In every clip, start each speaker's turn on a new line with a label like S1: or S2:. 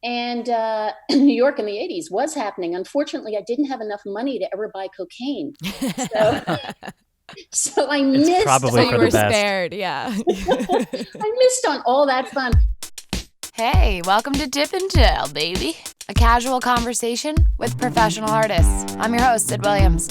S1: And New York in the 80s was happening. Unfortunately, I didn't have enough money to ever buy cocaine. So, so I
S2: It's
S1: missed.
S2: probably
S3: So
S2: for
S3: you
S2: the
S3: were
S2: best.
S3: spared, yeah.
S1: I missed on all that fun.
S3: Hey, welcome to Tip and Tell, baby. A casual conversation with professional artists. I'm your host, Sid Williams.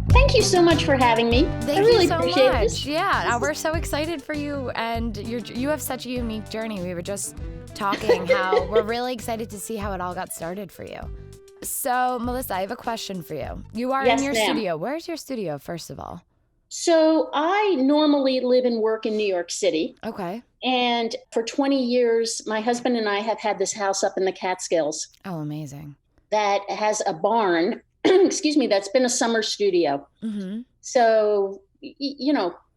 S1: Thank you so much for having me.
S3: Thank
S1: I really
S3: you so
S1: appreciate
S3: much.
S1: this.
S3: Yeah, we're so excited for you, and you have such a unique journey. We were just talking how we're really excited to see how it all got started for you. So, Melissa, I have a question for you. You are
S1: Yes,
S3: in your
S1: ma'am.
S3: studio. Where's your studio, first of all?
S1: So I normally live and work in New York City.
S3: Okay.
S1: And for 20 years, my husband and I have had this house up in the Catskills
S3: Oh, amazing.
S1: that has a barn, excuse me, that's been a summer studio.
S3: Mm-hmm.
S1: So,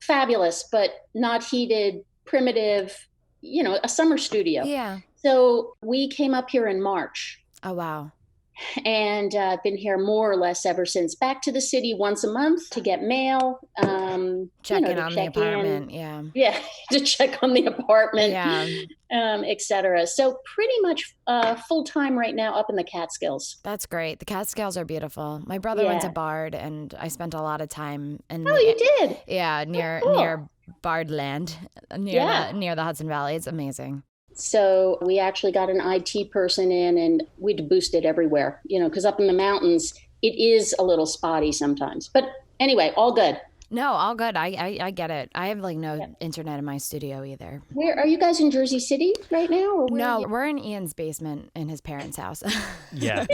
S1: fabulous, but not heated, primitive, a summer studio.
S3: Yeah.
S1: So we came up here in March.
S3: Oh, wow.
S1: And I've been here more or less ever since. Back to the city once a month to get mail.
S3: Check in on the apartment. Yeah.
S1: Yeah, to check on the apartment,
S3: Yeah.
S1: etc. So pretty much full time right now up in the Catskills.
S3: That's great. The Catskills are beautiful. My brother went to Bard, and I spent a lot of time in.
S1: Oh, you did?
S3: Yeah, near Bard Land, near the Hudson Valley. It's amazing.
S1: So we actually got an IT person in, and we'd boost it everywhere, because up in the mountains, it is a little spotty sometimes. But anyway, all good.
S3: No, all good. I get it. I have no internet in my studio either.
S1: Where are you guys in Jersey City right now? Or
S3: no, we're in Ian's basement in his parents' house.
S2: Yeah,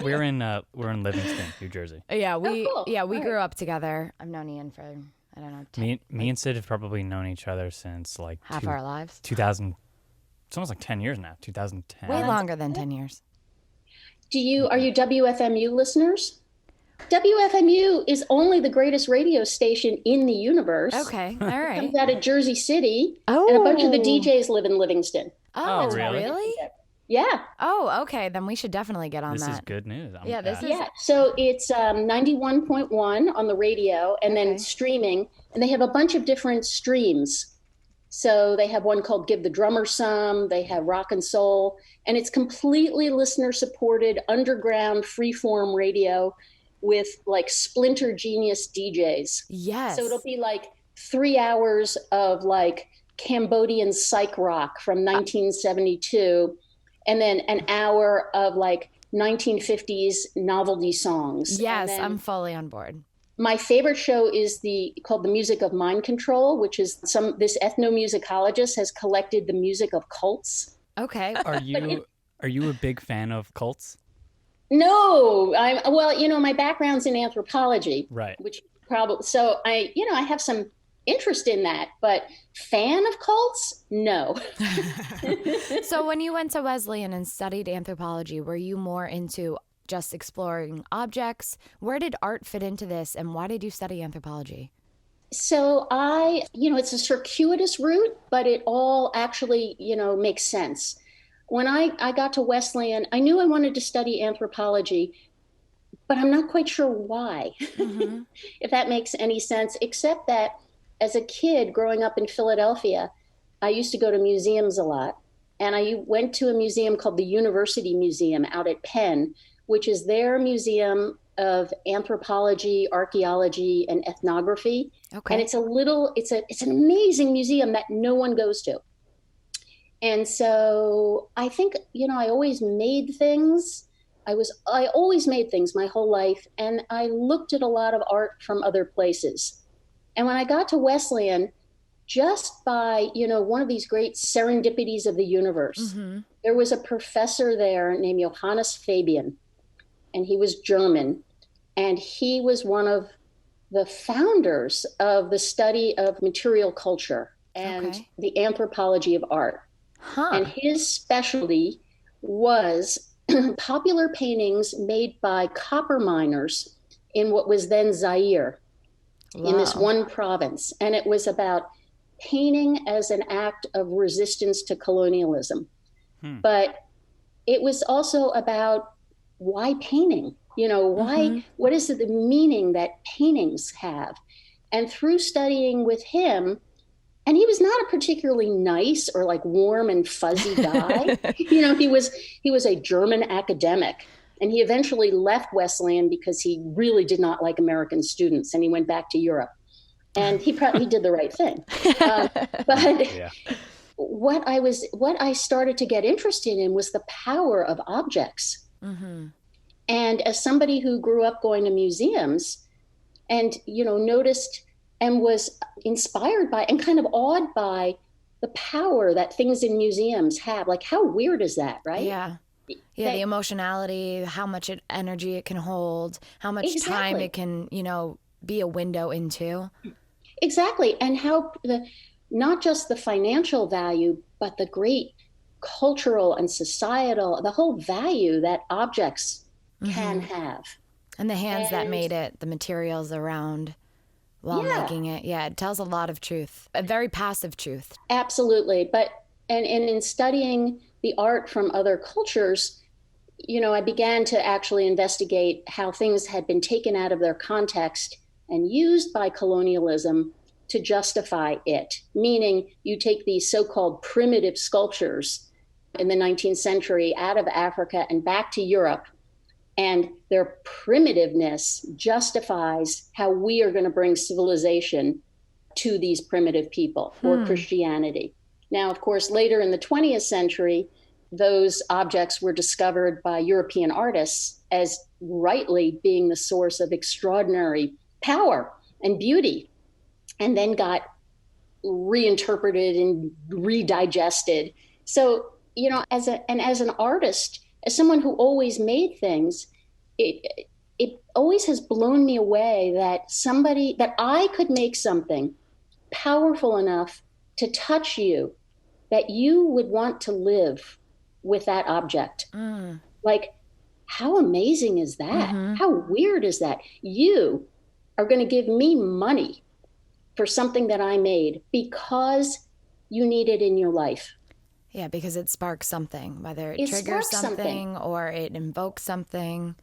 S2: we're in Livingston, New Jersey.
S3: Yeah, we
S1: cool.
S3: grew up together. I've known Ian for I don't know.
S2: Me and Sid have probably known each other since
S3: half our lives.
S2: 2000. It's almost 10 years now. 2010.
S3: Way longer than 10 years.
S1: Are you WFMU listeners? WFMU is only the greatest radio station in the universe.
S3: Okay, all right.
S1: Comes out of Jersey City,
S3: Oh.
S1: and a bunch of the DJs live in Livingston.
S3: Oh,
S2: really?
S1: Yeah.
S3: Oh, okay. Then we should definitely get on
S2: This
S3: that.
S2: is good news.
S1: Yeah. So it's 91.1 on the radio, and then streaming, and they have a bunch of different streams. So they have one called Give the Drummer Some, they have Rock and Soul, and it's completely listener-supported, underground, freeform radio with splinter genius DJs.
S3: Yes.
S1: So it'll be 3 hours of Cambodian psych rock from 1972, and then an hour of 1950s novelty songs.
S3: Yes, I'm fully on board.
S1: My favorite show is called The Music of Mind Control, which is this ethnomusicologist has collected the music of cults.
S3: Okay.
S2: Are you a big fan of cults?
S1: No, my background's in anthropology,
S2: right?
S1: Which probably I have some interest in that, but fan of cults, no.
S3: So when you went to Wesleyan and studied anthropology, were you more into just exploring objects? Where did art fit into this, and why did you study anthropology?
S1: So it's a circuitous route, but it all actually, makes sense. When I got to Wesleyan, I knew I wanted to study anthropology, but I'm not quite sure why, if that makes any sense, except that as a kid growing up in Philadelphia, I used to go to museums a lot. And I went to a museum called the University Museum out at Penn, which is their museum of anthropology, archaeology, and ethnography.
S3: Okay.
S1: And it's an amazing museum that no one goes to. And so I think, I always made things. I always made things my whole life. And I looked at a lot of art from other places. And when I got to Wesleyan, just by, one of these great serendipities of the universe, there was a professor there named Johannes Fabian. And he was German, and he was one of the founders of the study of material culture and the anthropology of art. And his specialty was popular paintings made by copper miners in what was then Zaire, in this one province. And it was about painting as an act of resistance to colonialism. But it was also about why painting? What is the meaning that paintings have? And through studying with him, And he was not a particularly nice or like warm and fuzzy guy. He was a German academic, and he eventually left Wesleyan because he really did not like American students, and he went back to Europe. And he did the right thing. But
S2: Yeah.
S1: what I started to get interested in was the power of objects.
S3: Mm-hmm.
S1: And as somebody who grew up going to museums and, noticed and was inspired by and kind of awed by the power that things in museums have. Like, how weird is that, right?
S3: Yeah. Yeah, the emotionality, how much energy it can hold, how much time it can, be a window into.
S1: Exactly. And how not just the financial value, but the great cultural and societal, the whole value that objects can have.
S3: And the hands that made it, the materials around while making it. Yeah, it tells a lot of truth, a very passive truth.
S1: Absolutely. But and in studying the art from other cultures, I began to actually investigate how things had been taken out of their context and used by colonialism to justify it. Meaning, you take these so-called primitive sculptures in the 19th century out of Africa and back to Europe, and their primitiveness justifies how we are going to bring civilization to these primitive people or Christianity. Now, of course, later in the 20th century, those objects were discovered by European artists as rightly being the source of extraordinary power and beauty, and then got reinterpreted and redigested. So, as an artist, as someone who always made things, it always has blown me away that I could make something powerful enough to touch you, that you would want to live with that object. Like, how amazing is that? How weird is that? You are going to give me money for something that I made because you need it in your life.
S3: Yeah, because it sparks something, whether it triggers something or it invokes something.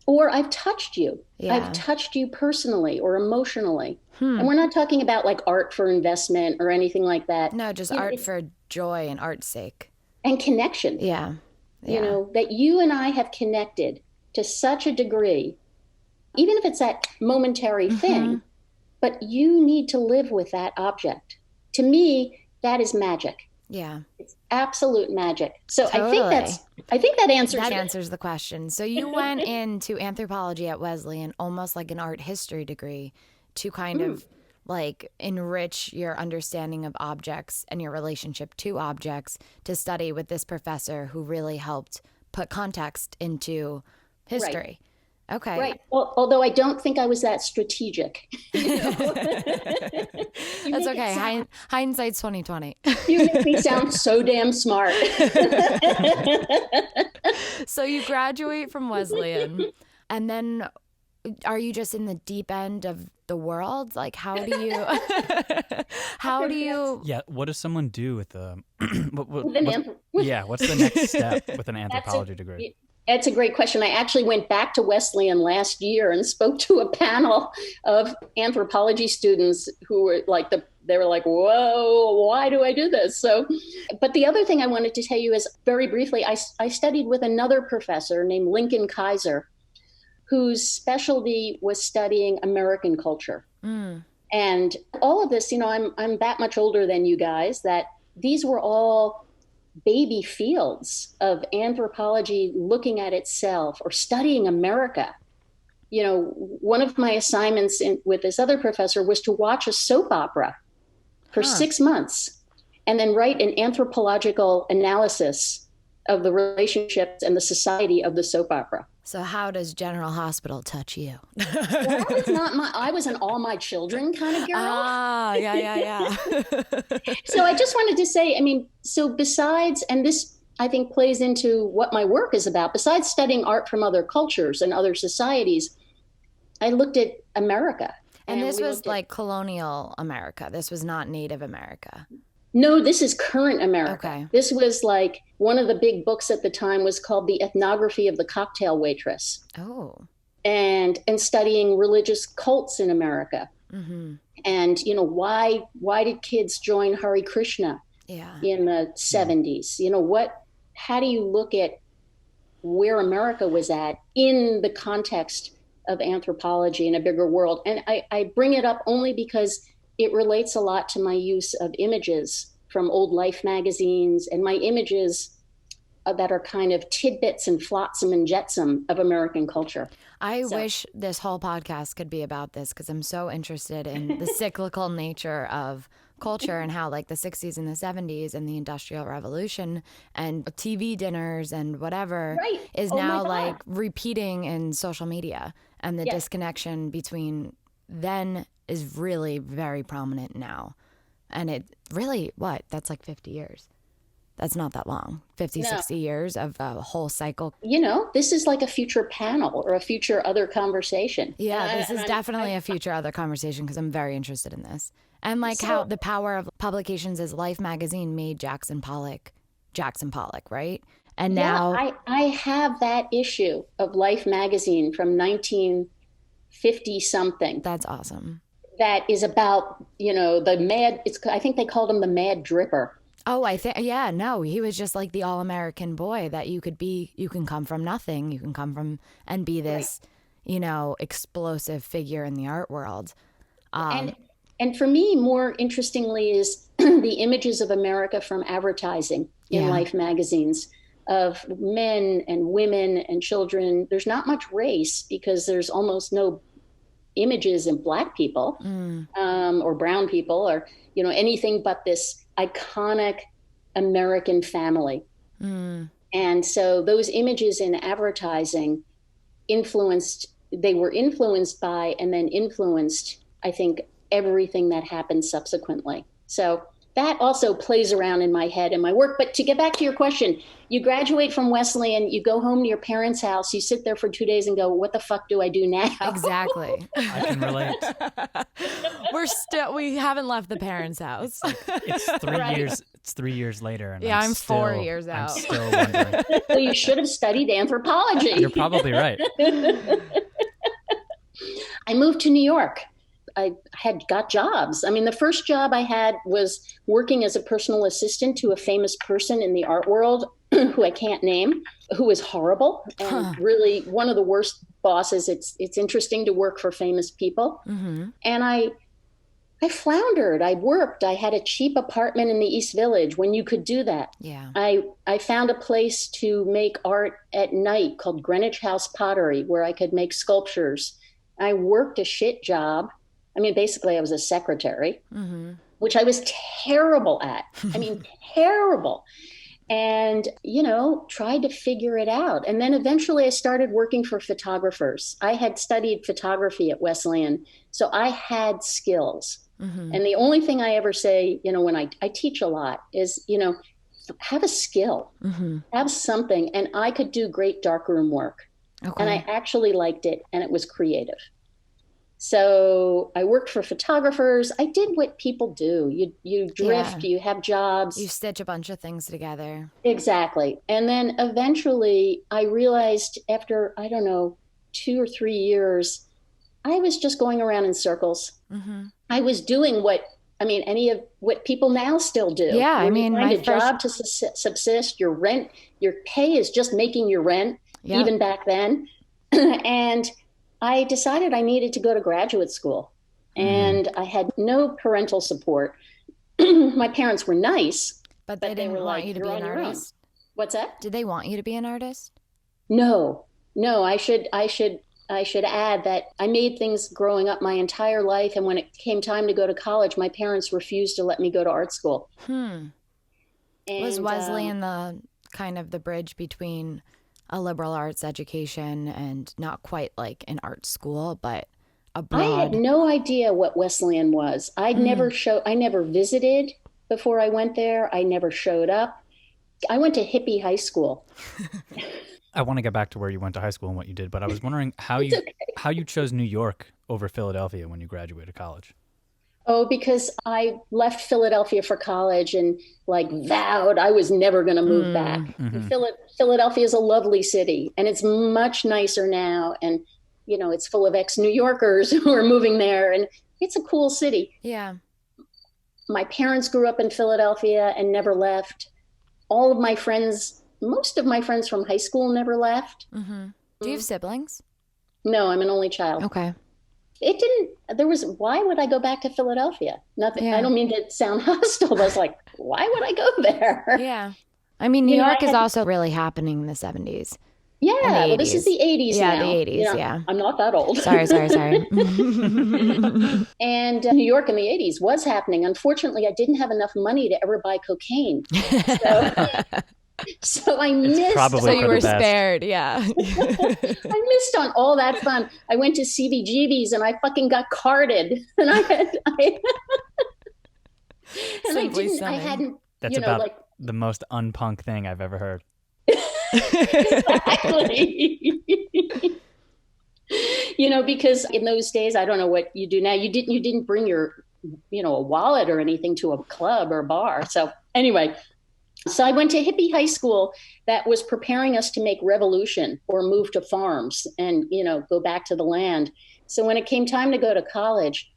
S1: Or I've touched you.
S3: Yeah.
S1: I've touched you personally or emotionally. And we're not talking about like art for investment or anything like that.
S3: No, just art for joy and art's sake.
S1: And connection.
S3: Yeah.
S1: That you and I have connected to such a degree, even if it's that momentary thing, but you need to live with that object. To me, that is magic.
S3: Yeah.
S1: It's absolute magic. So
S3: Totally.
S1: I think that answers
S3: That answers the question. So you went into anthropology at Wesleyan, almost like an art history degree, to kind of like enrich your understanding of objects and your relationship to objects, to study with this professor who really helped put context into history.
S1: Right.
S3: Okay.
S1: Right. Well, although I don't think I was that strategic.
S3: That's okay. Hindsight's 20/20.
S1: You make me sound so damn smart.
S3: So you graduate from Wesleyan, and then are you just in the deep end of the world? Like, how do you?
S2: Yeah. What does someone do with the? What's the next step with an anthropology degree?
S1: That's a great question. I actually went back to Wesleyan last year and spoke to a panel of anthropology students who were like, they were like, whoa, why do I do this? So, but the other thing I wanted to tell you is very briefly, I studied with another professor named Lincoln Kaiser, whose specialty was studying American culture. And all of this, I'm that much older than you guys, that these were all baby fields of anthropology looking at itself or studying America. One of my assignments with this other professor was to watch a soap opera for 6 months and then write an anthropological analysis of the relationships and the society of the soap opera.
S3: So how does General Hospital touch you?
S1: Well, I was an all my children kind of girl.
S3: Yeah.
S1: So I just wanted to say, so besides, and this I think plays into what my work is about, besides studying art from other cultures and other societies, I looked at America.
S3: And this was like colonial America. This was not Native America.
S1: No, this is current America.
S3: Okay.
S1: This was like one of the big books at the time was called The Ethnography of the Cocktail Waitress.
S3: Oh.
S1: And studying religious cults in America. And, why did kids join Hare Krishna in the 70s? How do you look at where America was at in the context of anthropology in a bigger world? And I bring it up only because it relates a lot to my use of images from old Life magazines and my images that are kind of tidbits and flotsam and jetsam of American culture.
S3: I wish this whole podcast could be about this, because I'm so interested in the cyclical nature of culture and how, like, the 60s and the 70s and the Industrial Revolution and TV dinners and whatever is now like repeating in social media, and the disconnection between then is really very prominent now. And it really, that's like 50 years. That's not that long. 50, 60 years of a whole cycle.
S1: This is like a future panel or a future other conversation.
S3: Yeah, this is definitely a future other conversation, because I'm very interested in this. And how the power of publications as Life magazine made Jackson Pollock, right? And now
S1: I have that issue of Life magazine from 1950 something.
S3: That's awesome.
S1: That is about, I think they called him the Mad Dripper.
S3: Oh, he was just like the all-American boy that you can come from nothing. You can come from and be this, explosive figure in the art world.
S1: And for me, more interestingly, is the images of America from advertising in Life magazines of men and women and children. There's not much race because there's almost no images in Black people or brown people or, anything but this iconic American family. And so those images in advertising were influenced by and then influenced, I think, everything that happened subsequently. So that also plays around in my head and my work. But to get back to your question, you graduate from Wesleyan, you go home to your parents' house, you sit there for 2 days and go, what the fuck do I do now?
S3: Exactly.
S2: I can relate.
S3: We haven't left the parents' house.
S2: It's 3 years. It's 3 years later. And
S3: I'm 4 years out.
S2: I'm still wondering.
S1: Well, you should have studied anthropology.
S2: You're probably right.
S1: I moved to New York. I had got jobs. I mean, the first job I had was working as a personal assistant to a famous person in the art world who I can't name, who was horrible and really one of the worst bosses. It's interesting to work for famous people. Mm-hmm. And I floundered. I worked. I had a cheap apartment in the East Village when you could do that.
S3: Yeah.
S1: I found a place to make art at night called Greenwich House Pottery, where I could make sculptures. I worked a shit job. I mean, basically, I was a secretary, which I was terrible at. I mean, terrible. And, tried to figure it out. And then eventually I started working for photographers. I had studied photography at Wesleyan, so I had skills. Mm-hmm. And the only thing I ever say, when I teach a lot is, have a skill, have something. And I could do great darkroom work. Okay. And I actually liked it, and it was creative. So I worked for photographers. I did what people do. You drift, you have jobs.
S3: You stitch a bunch of things together.
S1: Exactly. And then eventually I realized after, 2 or 3 years, I was just going around in circles. Mm-hmm. I was doing any of what people now still do.
S3: Yeah,
S1: you find a job to subsist. Your pay is just making your rent, even back then. And I decided I needed to go to graduate school, and I had no parental support. My parents were nice,
S3: but they didn't want you to be an artist.
S1: What's that?
S3: Did they want you to be an artist?
S1: No. I should add that I made things growing up my entire life, and when it came time to go to college, my parents refused to let me go to art school. And,
S3: was Wesleyan the kind of the bridge between a liberal arts education and not quite like an art school, but abroad?
S1: I had no idea what Wesleyan was. I never visited before I went there. I never showed up. I went to hippie high school.
S2: I want to get back to where you went to high school and what you did, but I was wondering how you chose New York over Philadelphia when you graduated college.
S1: Oh, because I left Philadelphia for college and vowed I was never going to move back. Mm-hmm. Philadelphia is a lovely city, and it's much nicer now. And, it's full of ex-New Yorkers who are moving there. And it's a cool city.
S3: Yeah.
S1: My parents grew up in Philadelphia and never left. All of my friends, most of my friends from high school never left.
S3: Mm-hmm. Do you have siblings?
S1: No, I'm an only child.
S3: Okay.
S1: Why would I go back to Philadelphia? Nothing.
S3: Yeah.
S1: I don't mean to sound hostile, but I was like, why would I go there?
S3: Yeah. I mean, New York is also really happening in the 70s.
S1: Yeah,
S3: well,
S1: this is the 80s
S3: now.
S1: Yeah,
S3: the 80s, yeah.
S1: I'm not that old.
S3: Sorry.
S1: And New York in the 80s was happening. Unfortunately, I didn't have enough money to ever buy cocaine. So I missed.
S2: So
S3: you were spared, yeah.
S1: I missed on all that fun. I went to CBGB's and I fucking got carded. And I hadn't.
S2: That's about the most unpunk thing I've ever heard.
S1: Exactly. Because in those days, I don't know what you do now. You didn't bring your, a wallet or anything to a club or bar. So anyway, so I went to hippie high school that was preparing us to make revolution or move to farms and, go back to the land. So when it came time to go to college,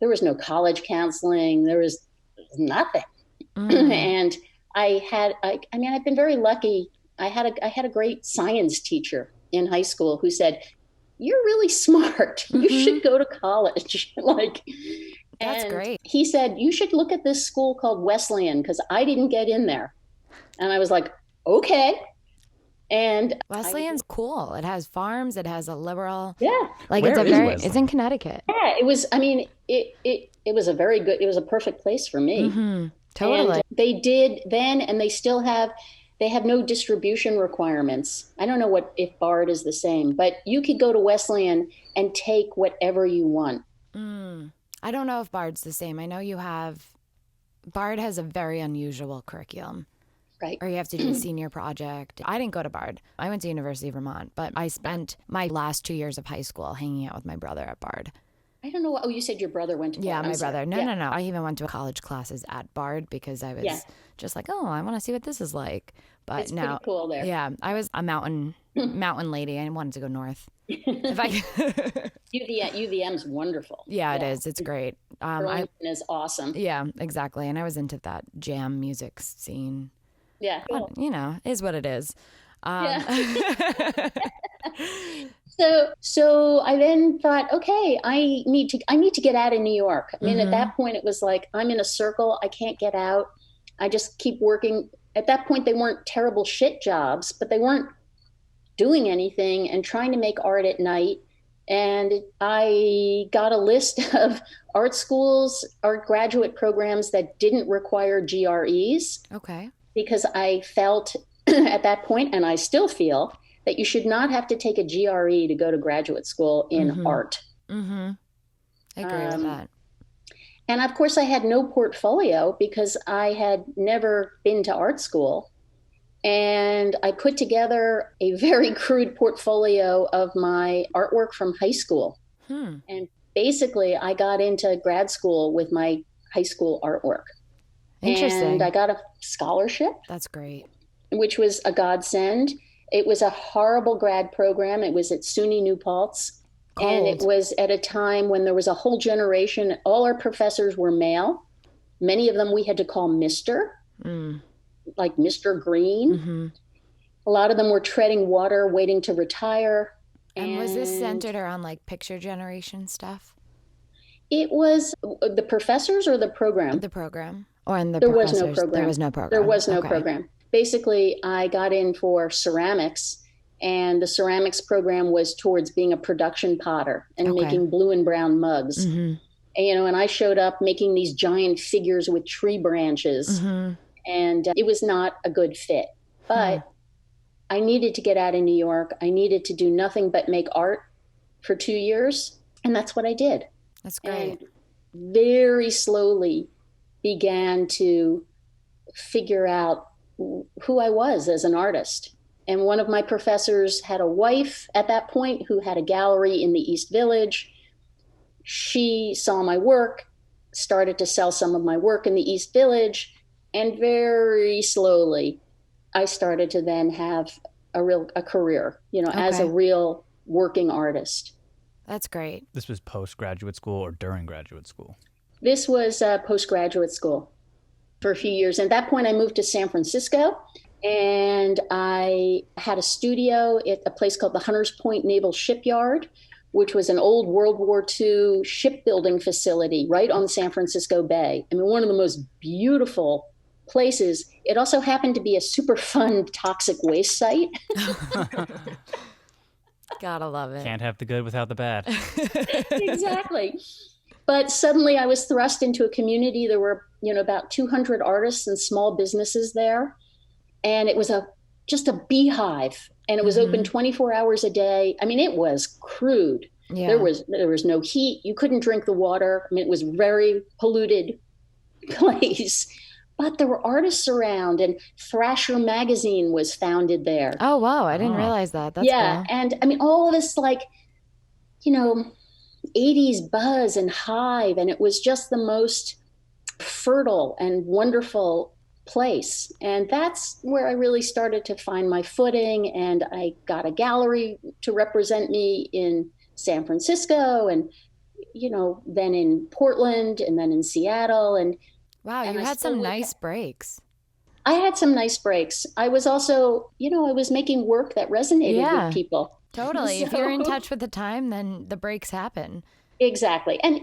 S1: there was no college counseling. There was nothing. And I've been very lucky. I had a great science teacher in high school who said, "You're really smart. You should go to college."
S3: That's great.
S1: He said, "You should look at this school called Wesleyan because I didn't get in there." And I was like, "Okay." And
S3: Wesleyan's cool. It has farms. It has a liberal.
S1: Yeah.
S3: It's in Connecticut.
S1: Yeah, it was. I mean, it was a very good. It was a perfect place for me.
S3: Mm-hmm. Totally.
S1: And they did then, and they still have. They have no distribution requirements. I don't know if Bard is the same, but you could go to Wesleyan and take whatever you want.
S3: I don't know if Bard's the same. I know Bard has a very unusual curriculum.
S1: Right.
S3: Or you have to do a senior project. I didn't go to Bard. I went to University of Vermont, but I spent my last 2 years of high school hanging out with my brother at Bard.
S1: I don't know. Oh, you said your brother went to Bard.
S3: Yeah, my brother. No. I even went to college classes at Bard because I was just like, oh, I want to see what this is like. But
S1: it's pretty cool there.
S3: Yeah, I was a mountain lady. I wanted to go north.
S1: UVM's wonderful.
S3: Yeah, it is. It's great.
S1: Burlington is awesome.
S3: Yeah, exactly. And I was into that jam music scene.
S1: Yeah, cool.
S3: But, is what it is.
S1: So I then thought, okay, I need to get out of New York. I mean, at that point, it was like I'm in a circle. I can't get out. I just keep working. At that point, they weren't terrible shit jobs, but they weren't doing anything and trying to make art at night. And I got a list of art schools, art graduate programs that didn't require GREs.
S3: Okay.
S1: Because I felt at that point, and I still feel, that you should not have to take a GRE to go to graduate school in art.
S3: Mm-hmm. I agree with that.
S1: And of course, I had no portfolio because I had never been to art school. And I put together a very crude portfolio of my artwork from high school. And basically, I got into grad school with my high school artwork.
S3: Interesting.
S1: And I got a scholarship.
S3: That's great.
S1: Which was a godsend. It was a horrible grad program. It was at SUNY New Paltz.
S3: Cold.
S1: And it was at a time when there was a whole generation. All our professors were male. Many of them we had to call Mr., like Mr. Green. A lot of them were treading water, waiting to retire.
S3: And was this centered around like picture generation stuff?
S1: It was the professors or the program?
S3: The program. Or in the
S1: There was no program.
S3: There was no program.
S1: There was no program. Basically, I got in for ceramics, and the ceramics program was towards being a production potter and making blue and brown mugs. And, and I showed up making these giant figures with tree branches, and it was not a good fit. But I needed to get out of New York. I needed to do nothing but make art for 2 years, and that's what I did.
S3: That's great.
S1: And very slowly began to figure out who I was as an artist. And one of my professors had a wife at that point who had a gallery in the East Village. She saw my work, started to sell some of my work in the East Village, and very slowly I started to then have a career, as a real working artist.
S3: That's great.
S2: This was post-graduate school or during graduate school?
S1: This was postgraduate school for a few years. At that point, I moved to San Francisco, and I had a studio at a place called the Hunters Point Naval Shipyard, which was an old World War II shipbuilding facility right on the San Francisco Bay. I mean, one of the most beautiful places. It also happened to be a super fun toxic waste site.
S3: Gotta love it.
S2: Can't have the good without the bad.
S1: Exactly. But suddenly I was thrust into a community. There were, about 200 artists and small businesses there. And it was just a beehive. And it was open 24 hours a day. I mean, it was crude.
S3: Yeah.
S1: There was no heat. You couldn't drink the water. I mean, it was very polluted place. But there were artists around, and Thrasher magazine was founded there.
S3: Oh, wow. I didn't realize that. That's
S1: yeah.
S3: cool.
S1: And I mean, all of this 80s buzz and hive. And it was just the most fertile and wonderful place. And that's where I really started to find my footing. And I got a gallery to represent me in San Francisco, and, then in Portland, and then in Seattle. And
S3: wow, you had some nice breaks.
S1: I had some nice breaks. I was also, I was making work that resonated with people.
S3: Totally. If you're in touch with the time, then the breaks happen.
S1: Exactly. And,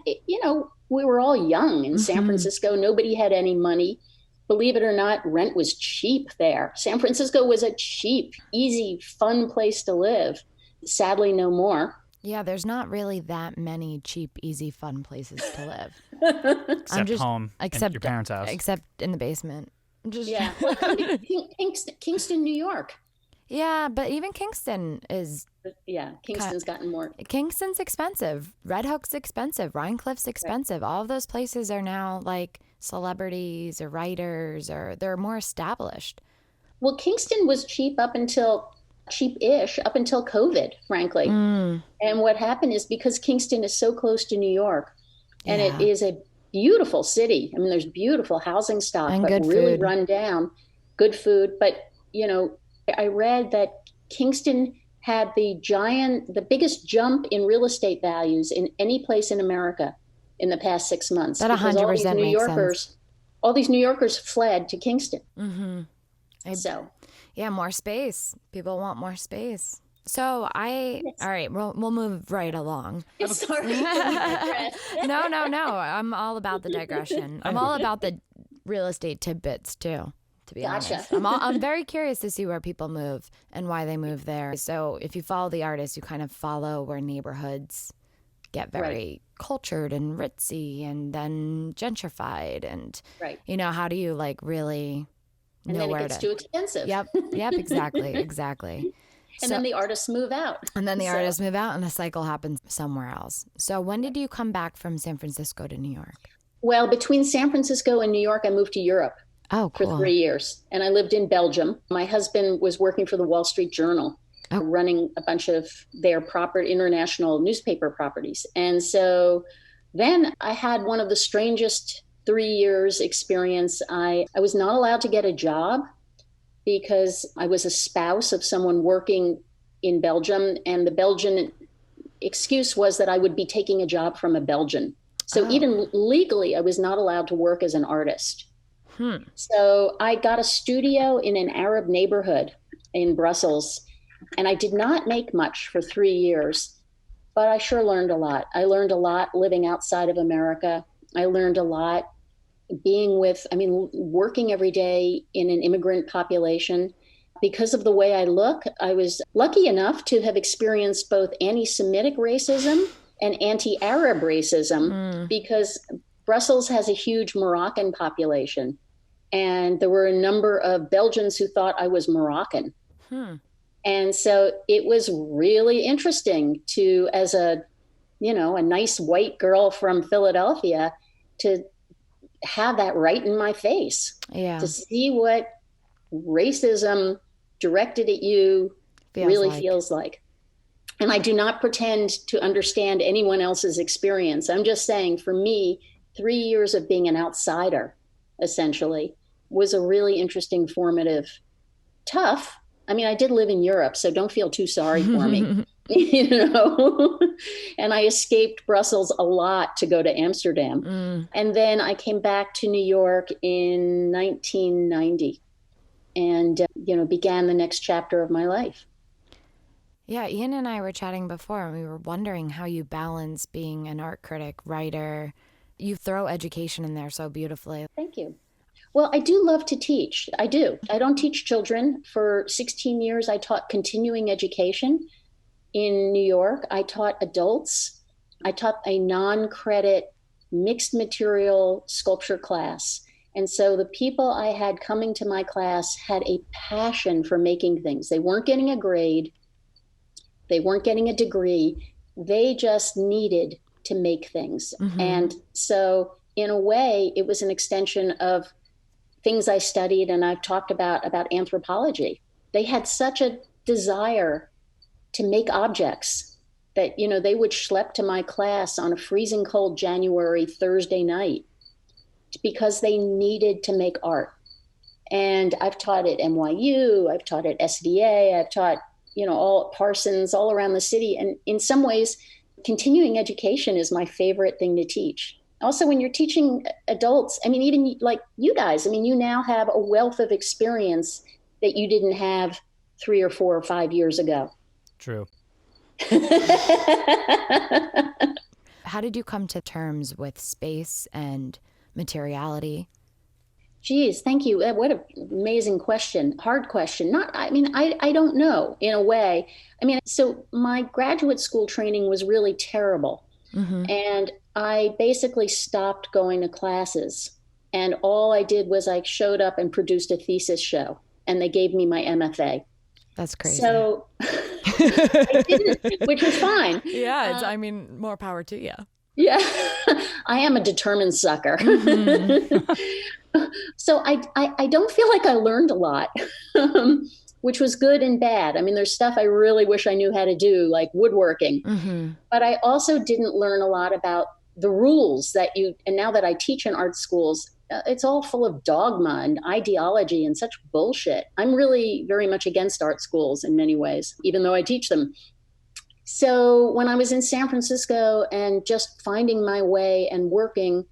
S1: we were all young in San Francisco. Nobody had any money. Believe it or not, rent was cheap there. San Francisco was a cheap, easy, fun place to live. Sadly, no more.
S3: Yeah, there's not really that many cheap, easy, fun places to live.
S2: Except home, except your parents' house.
S3: Except in the basement.
S1: Yeah. Well, Kingston, New York.
S3: Yeah, but even Kingston is...
S1: Yeah, Kingston's gotten more...
S3: Kingston's expensive. Red Hook's expensive. Rhine Cliff's expensive. Right. All of those places are now like celebrities or writers, or they're more established. Well,
S1: Kingston was cheap-ish up until COVID, frankly. And what happened is, because Kingston is so close to New York, and it is a beautiful city. I mean, there's beautiful housing stock,
S3: and
S1: but really run down. Good food. But, I read that Kingston had the biggest jump in real estate values in any place in America in the past 6 months.
S3: That 100% makes sense.
S1: All these New Yorkers fled to Kingston.
S3: Yeah, more space. People want more space. So all right, we'll move right along.
S1: Sorry.
S3: No. I'm all about the digression. I'm all about the real estate tidbits too, to be honest. I'm very curious to see where people move and why they move there. So if you follow the artists, you kind of follow where neighborhoods get very cultured and ritzy and then gentrified. And, how do you really...
S1: And then it gets too expensive.
S3: Yep, exactly.
S1: And then the artists move out.
S3: And then the artists move out, and the cycle happens somewhere else. So when did you come back from San Francisco to New York?
S1: Well, between San Francisco and New York, I moved to Europe
S3: for
S1: 3 years. And I lived in Belgium. My husband was working for the Wall Street Journal, running a bunch of their international newspaper properties. And so then I had one of the strangest 3 years experience. I was not allowed to get a job because I was a spouse of someone working in Belgium, and the Belgian excuse was that I would be taking a job from a Belgian. So even legally, I was not allowed to work as an artist. So I got a studio in an Arab neighborhood in Brussels, and I did not make much for 3 years, but I sure learned a lot. I learned a lot living outside of America. I learned a lot working every day in an immigrant population. Because of the way I look, I was lucky enough to have experienced both anti-Semitic racism and anti-Arab racism, because Brussels has a huge Moroccan population. And there were a number of Belgians who thought I was Moroccan. And so it was really interesting to, as a nice white girl from Philadelphia, to have that right in my face, to see what racism directed at you feels like. And I do not pretend to understand anyone else's experience. I'm just saying, for me, 3 years of being an outsider, essentially, was a really interesting, formative, tough. I mean, I did live in Europe, so don't feel too sorry for me. you know, and I escaped Brussels a lot to go to Amsterdam. And then I came back to New York in 1990 and, began the next chapter of my life.
S3: Yeah, Ian and I were chatting before, and we were wondering how you balance being an art critic, writer. You throw education in there so beautifully.
S1: Thank you. Well, I do love to teach. I do. I don't teach children. For 16 years, I taught continuing education in New York. I taught adults. I taught a non-credit mixed material sculpture class. And so the people I had coming to my class had a passion for making things. They weren't getting a grade. They weren't getting a degree. They just needed to make things. And so in a way, it was an extension of things I studied and I've talked about anthropology. They had such a desire to make objects that, they would schlep to my class on a freezing cold January Thursday night because they needed to make art. And I've taught at NYU, I've taught at SVA, I've taught, all Parsons, all around the city. And in some ways, continuing education is my favorite thing to teach. Also, when you're teaching adults, even like you guys, you now have a wealth of experience that you didn't have 3 or 4 or 5 years ago.
S2: True.
S3: How did you come to terms with space and materiality?
S1: Geez, thank you. What an amazing question. Hard question. I don't know in a way. So my graduate school training was really terrible. And I basically stopped going to classes. And all I did was I showed up and produced a thesis show, and they gave me my MFA.
S3: That's crazy.
S1: So I didn't, which was fine.
S3: Yeah, more power to you.
S1: Yeah, I am a determined sucker. So I don't feel like I learned a lot, which was good and bad. There's stuff I really wish I knew how to do, like woodworking. But I also didn't learn a lot about the rules and now that I teach in art schools, it's all full of dogma and ideology and such bullshit. I'm really very much against art schools in many ways, even though I teach them. So when I was in San Francisco and just finding my way and working,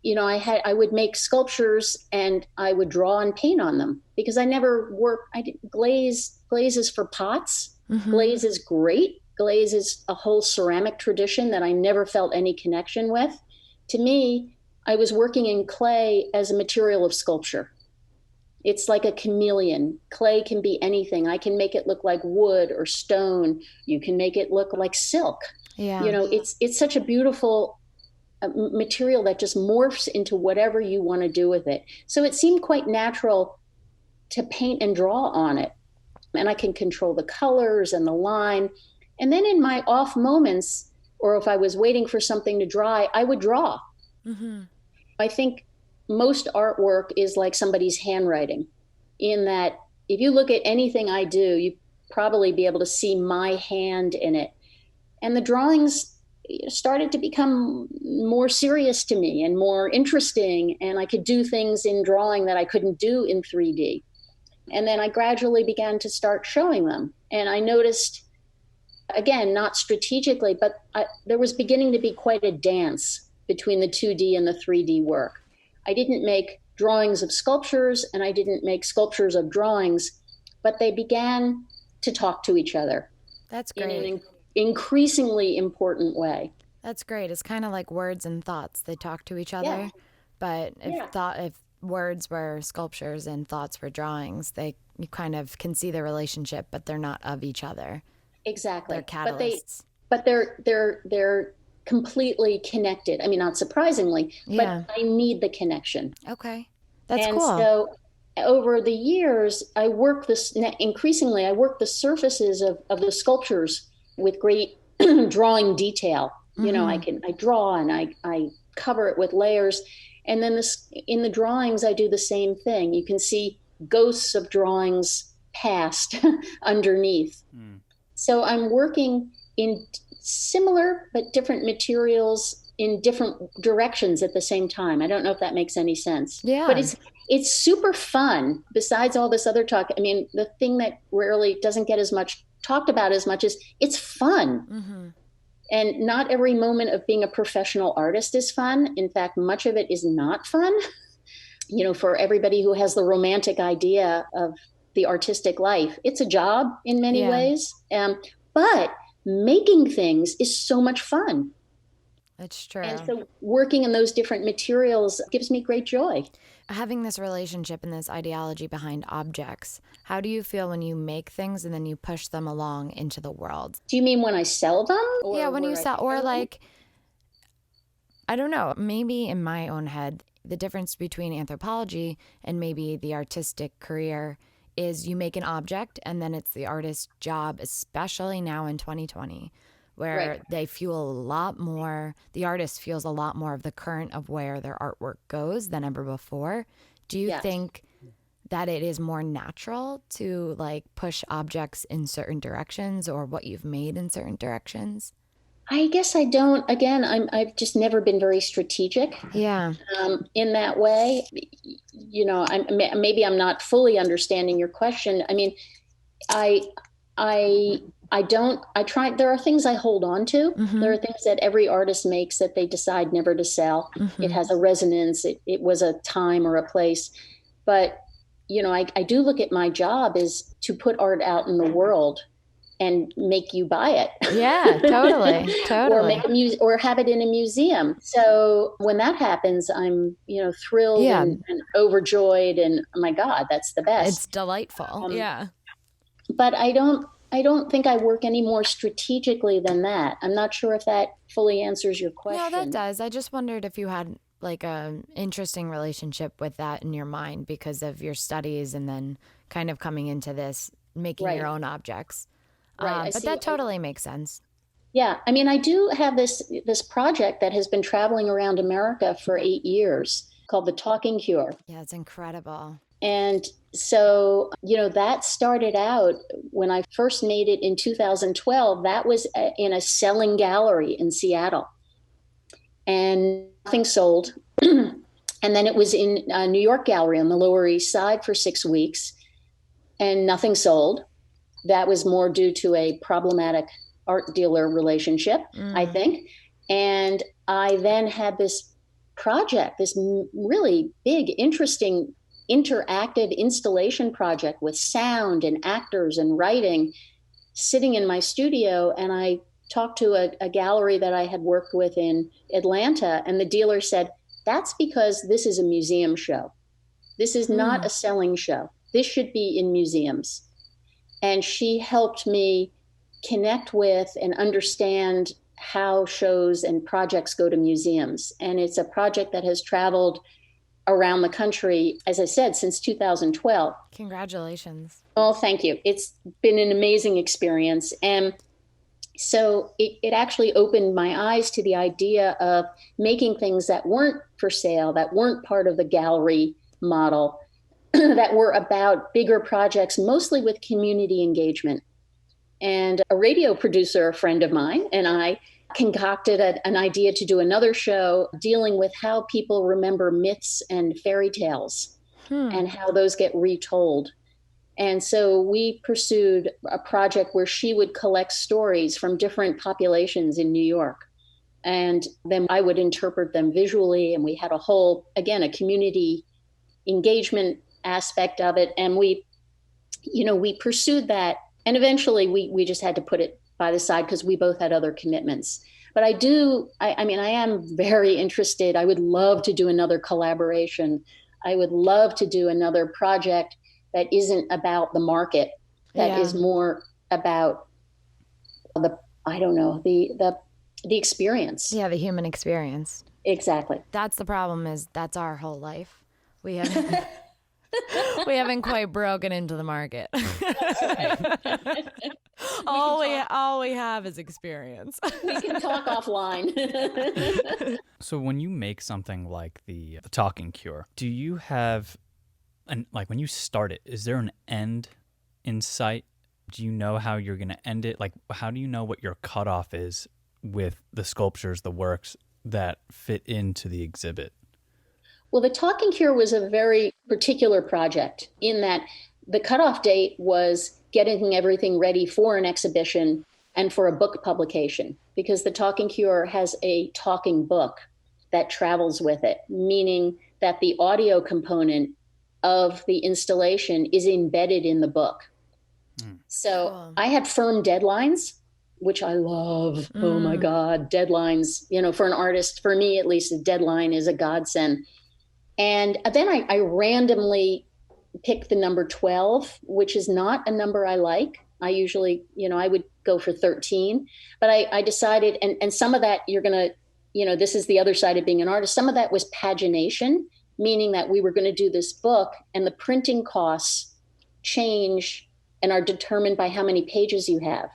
S1: I would make sculptures and I would draw and paint on them because I never worked. I did glaze is for pots. Glaze is great. Glaze is a whole ceramic tradition that I never felt any connection with. To me, I was working in clay as a material of sculpture. It's like a chameleon. Clay can be anything. I can make it look like wood or stone. You can make it look like silk.
S3: Yeah.
S1: It's such a beautiful material that just morphs into whatever you want to do with it. So it seemed quite natural to paint and draw on it. And I can control the colors and the line. And then in my off moments, or if I was waiting for something to dry, I would draw. I think most artwork is like somebody's handwriting, in that if you look at anything I do, you probably be able to see my hand in it. And the drawings started to become more serious to me and more interesting, and I could do things in drawing that I couldn't do in 3D. And then I gradually began to start showing them. And I noticed, again, not strategically, but there was beginning to be quite a dance between the 2D and the 3D work. I didn't make drawings of sculptures and I didn't make sculptures of drawings, but they began to talk to each other.
S3: That's great.
S1: In an increasingly important way.
S3: That's great. It's kind of like words and thoughts. They talk to each other, but if words were sculptures and thoughts were drawings, you kind of can see the relationship, but they're not of each other.
S1: Exactly.
S3: They're catalysts.
S1: But they're completely connected. I mean, not surprisingly, but I need the connection.
S3: Okay. That's
S1: and
S3: cool.
S1: So over the years, I work the surfaces of the sculptures with great drawing detail. You know, I draw and I cover it with layers. And then in the drawings, I do the same thing. You can see ghosts of drawings past underneath. So I'm working in similar but different materials in different directions at the same time. I don't know if that makes any sense.
S3: Yeah.
S1: But it's super fun. Besides all this other talk, I mean, the thing that rarely doesn't get as much talked about as much, is it's fun.
S3: Mm-hmm.
S1: And not every moment of being a professional artist is fun. In fact, much of it is not fun. For everybody who has the romantic idea of the artistic life, it's a job in many ways. But making things is so much fun.
S3: That's true.
S1: And so working in those different materials gives me great joy.
S3: Having this relationship and this ideology behind objects, how do you feel when you make things and then you push them along into the world?
S1: Do you mean when I sell them?
S3: Or when you sell, or like, I don't know, maybe in my own head, the difference between anthropology and maybe the artistic career is you make an object and then it's the artist's job, especially now in 2020, where they feel a lot more, the artist feels a lot more of the current of where their artwork goes than ever before. Do you think that it is more natural to like push objects in certain directions or what you've made in certain directions?
S1: I guess I don't. Again, I've just never been very strategic. In that way, maybe I'm not fully understanding your question. I mean, I don't. I try. There are things I hold on to. Mm-hmm. There are things that every artist makes that they decide never to sell. Mm-hmm. It has a resonance. It was a time or a place, but I do look at my job as to put art out in the world and make you buy it.
S3: Yeah, totally.
S1: Or make or have it in a museum. So when that happens, I'm, thrilled and overjoyed, and oh my God, that's the best.
S3: It's delightful.
S1: But I don't think I work any more strategically than that. I'm not sure if that fully answers your question.
S3: No, that does. I just wondered if you had like an interesting relationship with that in your mind because of your studies and then kind of coming into this, making your own objects. But that totally makes sense.
S1: Yeah. I mean, I do have this project that has been traveling around America for 8 years called The Talking Cure.
S3: Yeah, it's incredible.
S1: And so, that started out when I first made it in 2012. That was in a selling gallery in Seattle. And nothing sold. And then it was in a New York gallery on the Lower East Side for 6 weeks. And nothing sold. That was more due to a problematic art dealer relationship, I think. And I then had this project, this really big, interesting, interactive installation project with sound and actors and writing sitting in my studio. And I talked to a gallery that I had worked with in Atlanta, and the dealer said, that's because this is a museum show. This is not a selling show. This should be in museums. And she helped me connect with and understand how shows and projects go to museums. And it's a project that has traveled around the country, as I said, since 2012.
S3: Congratulations.
S1: Oh, thank you. It's been an amazing experience. And so it actually opened my eyes to the idea of making things that weren't for sale, that weren't part of the gallery model, that were about bigger projects, mostly with community engagement. And a radio producer, a friend of mine, and I concocted an idea to do another show dealing with how people remember myths and fairy tales and how those get retold. And so we pursued a project where she would collect stories from different populations in New York. And then I would interpret them visually. And we had a whole, again, a community engagement aspect of it. And we pursued that. And eventually we just had to put it by the side because we both had other commitments. But I am very interested. I would love to do another collaboration. I would love to do another project that isn't about the market, that is more about the experience.
S3: Yeah, the human experience.
S1: Exactly.
S3: That's the problem, is that's our whole life. We haven't we haven't quite broken into the market. All we have is experience.
S1: We can talk offline.
S2: So when you make something like the Talking Cure, do you have when you start it, is there an end in sight? Do you know how you're going to end it? Like, how do you know what your cutoff is with the sculptures, the works that fit into the exhibit?
S1: Well, the Talking Cure was a very particular project in that the cutoff date was getting everything ready for an exhibition and for a book publication, because the Talking Cure has a talking book that travels with it, meaning that the audio component of the installation is embedded in the book. So
S3: Cool.
S1: I had firm deadlines, which I love. Oh my God, deadlines, for an artist, for me at least, a deadline is a godsend. And then I randomly picked the number 12, which is not a number I like. I usually, I would go for 13, but I decided, and some of that you're going to, this is the other side of being an artist. Some of that was pagination, meaning that we were going to do this book and the printing costs change and are determined by how many pages you have.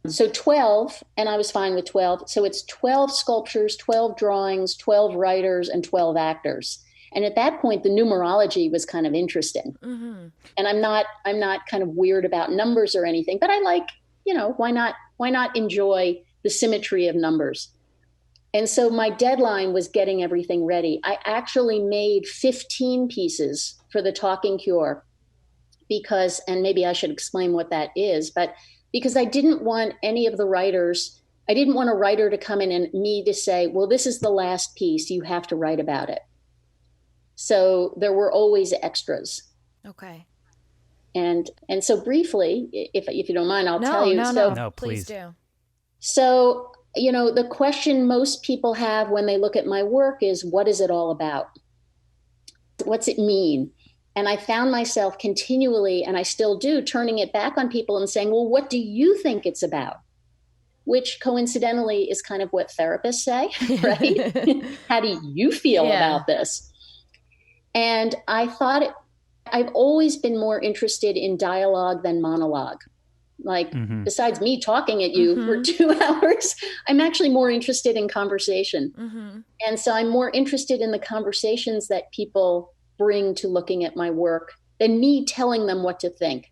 S1: So 12, and I was fine with 12. So it's 12 sculptures, 12 drawings, 12 writers, and 12 actors. And at that point, the numerology was kind of interesting. Mm-hmm. And I'm not kind of weird about numbers or anything, but I like, why not enjoy the symmetry of numbers? And so my deadline was getting everything ready. I actually made 15 pieces for the Talking Cure because, and maybe I should explain what that is, but because I didn't want any of the writers, I didn't want a writer to come in and me to say, well, this is the last piece, you have to write about it. So there were always extras.
S3: Okay.
S1: And so briefly, if you don't mind, I'll tell you.
S2: No, please
S3: do.
S1: So, the question most people have when they look at my work is, what is it all about? What's it mean? And I found myself continually, and I still do, turning it back on people and saying, well, what do you think it's about? Which coincidentally is kind of what therapists say, right? How do you feel about this? And I thought I've always been more interested in dialogue than monologue. Like, besides me talking at you for 2 hours, I'm actually more interested in conversation. Mm-hmm. And so I'm more interested in the conversations that people bring to looking at my work than me telling them what to think.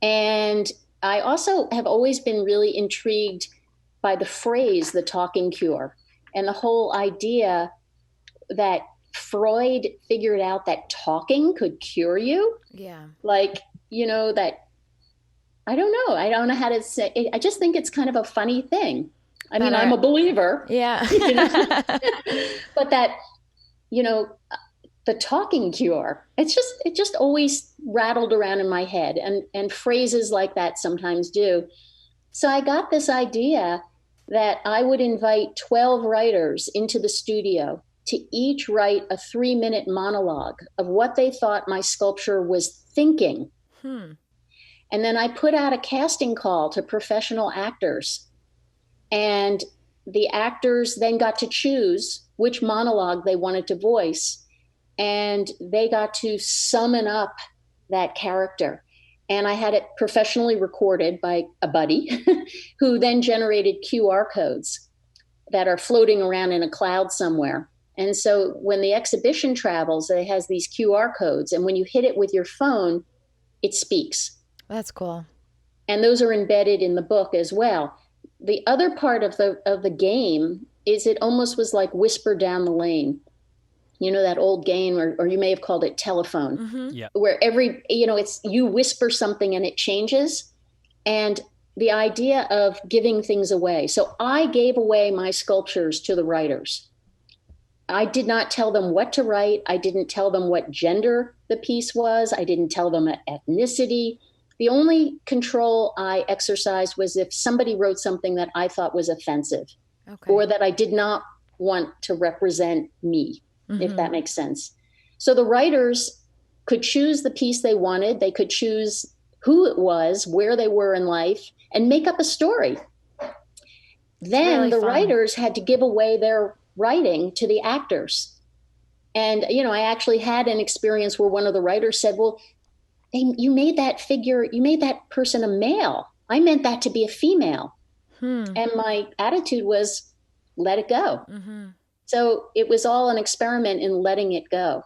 S1: And I also have always been really intrigued by the phrase, the Talking Cure, and the whole idea that Freud figured out that talking could cure you. Yeah. Like, that, I don't know how to say it. I just think it's kind of a funny thing. I mean, I'm a believer.
S3: Yeah.
S1: But that, the Talking Cure, it just always rattled around in my head, and phrases like that sometimes do. So I got this idea that I would invite 12 writers into the studio to each write a 3-minute monologue of what they thought my sculpture was thinking. And then I put out a casting call to professional actors, and the actors then got to choose which monologue they wanted to voice. And they got to summon up that character. And I had it professionally recorded by a buddy who then generated QR codes that are floating around in a cloud somewhere. And so when the exhibition travels, it has these QR codes. And when you hit it with your phone, it speaks.
S3: That's cool.
S1: And those are embedded in the book as well. The other part of the game is it almost was like Whisper Down the Lane. That old game, or you may have called it telephone, where it's you whisper something and it changes. And the idea of giving things away. So I gave away my sculptures to the writers. I did not tell them what to write. I didn't tell them what gender the piece was. I didn't tell them ethnicity. The only control I exercised was if somebody wrote something that I thought was offensive, or that I did not want to represent me. If that makes sense. So the writers could choose the piece they wanted. They could choose who it was, where they were in life, and make up a story. Then really the writers had to give away their writing to the actors. And, I actually had an experience where one of the writers said, well, you made that person a male. I meant that to be a female. And my attitude was, let it go. So it was all an experiment in letting it go.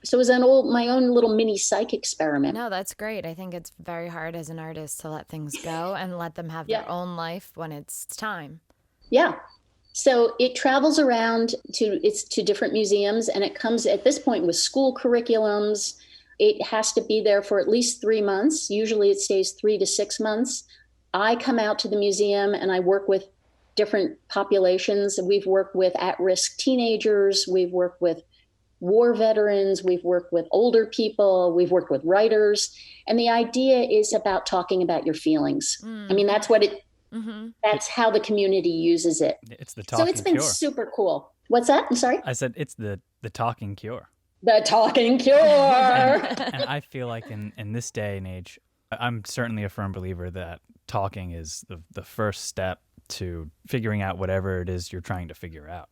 S1: So it was my own little mini psych experiment.
S3: No, that's great. I think it's very hard as an artist to let things go and let them have their own life when it's time.
S1: Yeah. So it travels around to different museums, and it comes at this point with school curriculums. It has to be there for at least 3 months. Usually it stays 3 to 6 months. I come out to the museum and I work with different populations. We've worked with at-risk teenagers. We've worked with war veterans. We've worked with older people. We've worked with writers. And the idea is about talking about your feelings. I mean, that's what that's how the community uses it.
S2: It's the talking cure.
S1: So it's been super cool. What's that? I'm sorry?
S2: I said it's the talking cure.
S1: The talking cure.
S2: And I feel like in this day and age, I'm certainly a firm believer that talking is the first step to figuring out whatever it is you're trying to figure out.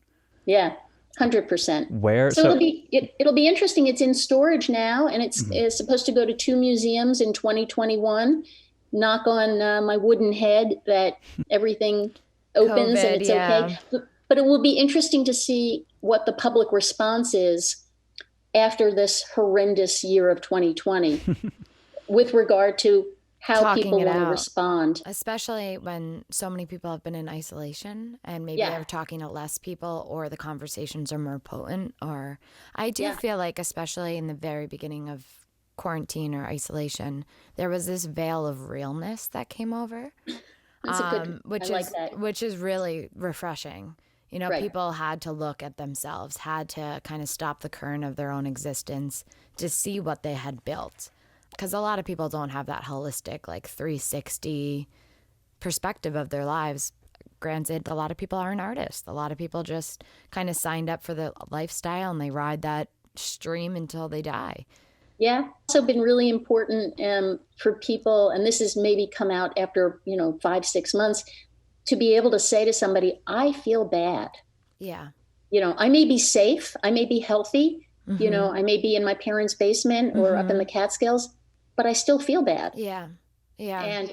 S1: Yeah, 100%.
S2: Where?
S1: So it'll be interesting. It's in storage now, and it's supposed to go to 2 museums in 2021. Knock on my wooden head that everything opens
S3: COVID,
S1: and it's okay. But it will be interesting to see what the public response is after this horrendous year of 2020 with regard to how
S3: Talking
S1: people
S3: it
S1: want to
S3: out.
S1: respond.
S3: Especially when so many people have been in isolation and maybe they're talking to less people, or the conversations are more potent. Or I do feel like, especially in the very beginning of quarantine or isolation, there was this veil of realness that came over, which is really refreshing. You know, people had to look at themselves, had to kind of stop the current of their own existence to see what they had built. Because a lot of people don't have that holistic, like 360 perspective of their lives. Granted, a lot of people aren't artists. A lot of people just kind of signed up for the lifestyle and they ride that stream until they die.
S1: Yeah. Also been really important for people, and this has maybe come out after, 5-6 months, to be able to say to somebody, I feel bad.
S3: Yeah.
S1: I may be safe. I may be healthy. I may be in my parents' basement or up in the Catskills, but I still feel bad.
S3: Yeah. Yeah.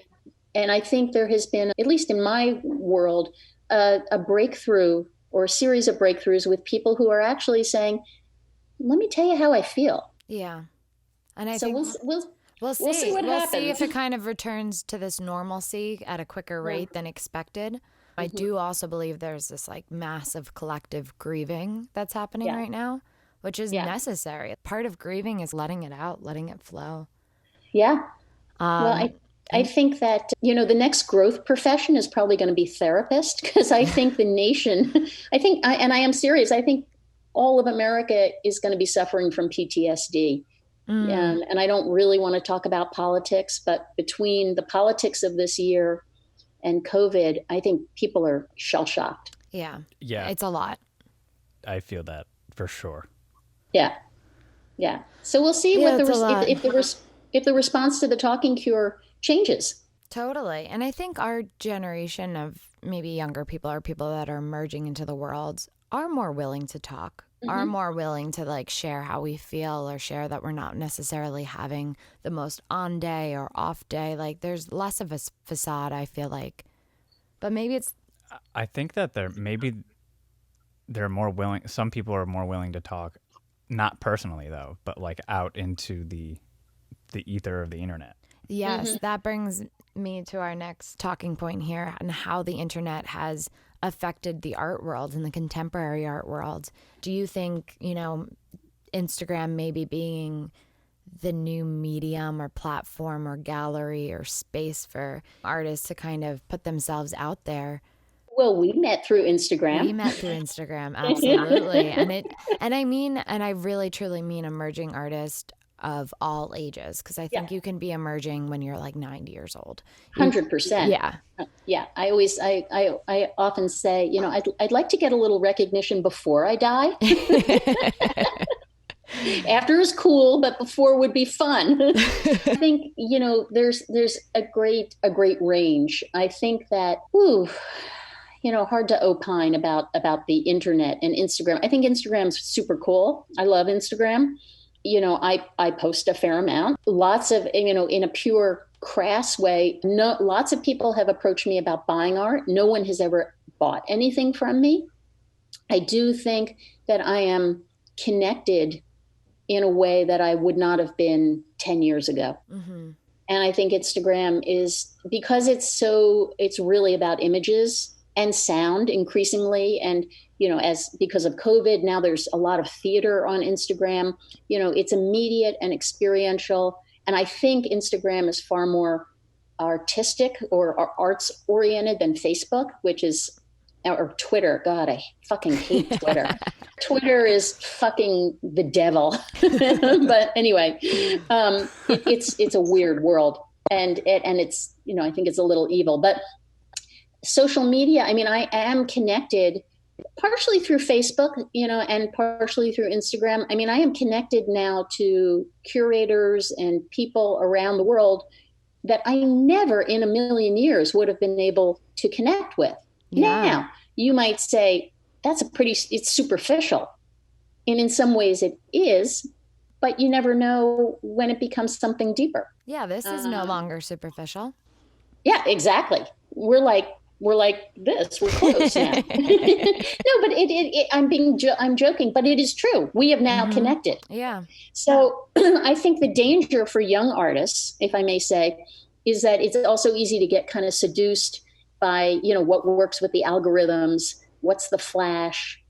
S1: And I think there has been, at least in my world, a breakthrough or a series of breakthroughs with people who are actually saying, let me tell you how I feel.
S3: Yeah. And I
S1: so
S3: think
S1: we'll see what happens.
S3: We'll see if it kind of returns to this normalcy at a quicker rate than expected. I do also believe there's this like massive collective grieving that's happening right now, which is necessary. Part of grieving is letting it out, letting it flow. Yeah.
S1: Well, I think that, the next growth profession is probably going to be therapist, because I think the nation, and I am serious, I think all of America is going to be suffering from PTSD. And I don't really want to talk about politics, but between the politics of this year and COVID, I think people are shell-shocked.
S3: Yeah.
S2: Yeah.
S3: It's a lot.
S2: I feel that for sure.
S1: Yeah. Yeah. So we'll see if the response to the talking cure changes.
S3: Totally. And I think our generation of maybe younger people, or people that are emerging into the world, are more willing to talk, are more willing to like share how we feel, or share that we're not necessarily having the most on day or off day. Like there's less of a facade, I feel like. But maybe it's...
S2: I think that they're more willing. Some people are more willing to talk, not personally though, but like out into the ether of the internet.
S3: Yes, that brings me to our next talking point here, and how the internet has affected the art world and the contemporary art world. Do you think, Instagram maybe being the new medium or platform or gallery or space for artists to kind of put themselves out there?
S1: Well, we met through Instagram.
S3: Absolutely. And I really truly mean emerging artist of all ages, because I think you can be emerging when you're like 90 years old.
S1: 100%.
S3: Yeah.
S1: Yeah. I often say, I'd like to get a little recognition before I die. After is cool, but before would be fun. I think, there's a great range. I think that, hard to opine about the internet and Instagram. I think Instagram's super cool. I love Instagram. I post a fair amount, lots of, in a pure crass way. Lots of people have approached me about buying art. No one has ever bought anything from me. I do think that I am connected in a way that I would not have been 10 years ago. Mm-hmm. And I think Instagram is, because it's really about images and sound increasingly. And as because of COVID, now there's a lot of theater on Instagram. It's immediate and experiential. And I think Instagram is far more artistic or arts oriented than Facebook, or Twitter. God, I fucking hate Twitter. Twitter is fucking the devil. But anyway, it's a weird world, and it's, I think it's a little evil. But social media, I mean, I am connected partially through Facebook, and partially through Instagram. I mean, I am connected now to curators and people around the world that I never in a million years would have been able to connect with. Yeah. Now, you might say it's superficial. And in some ways it is, but you never know when it becomes something deeper.
S3: Yeah, this is no longer superficial.
S1: Yeah, exactly. We're like this. We're close now. No, but I'm joking, but it is true. We have now connected.
S3: Yeah.
S1: So I think the danger for young artists, if I may say, is that it's also easy to get kind of seduced by, what works with the algorithms, what's the flash.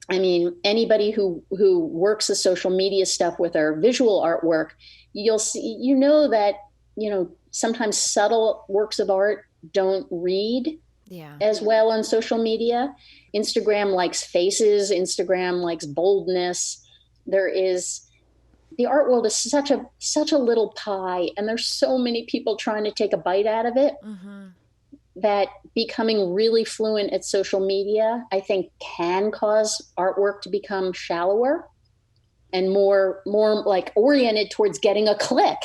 S1: I mean, anybody who works the social media stuff with our visual artwork, you'll see, that, sometimes subtle works of art don't read as well on social media. Instagram likes faces. Instagram likes boldness. The art world is such a little pie, and there's so many people trying to take a bite out of it that becoming really fluent at social media, I think, can cause artwork to become shallower and more like oriented towards getting a click.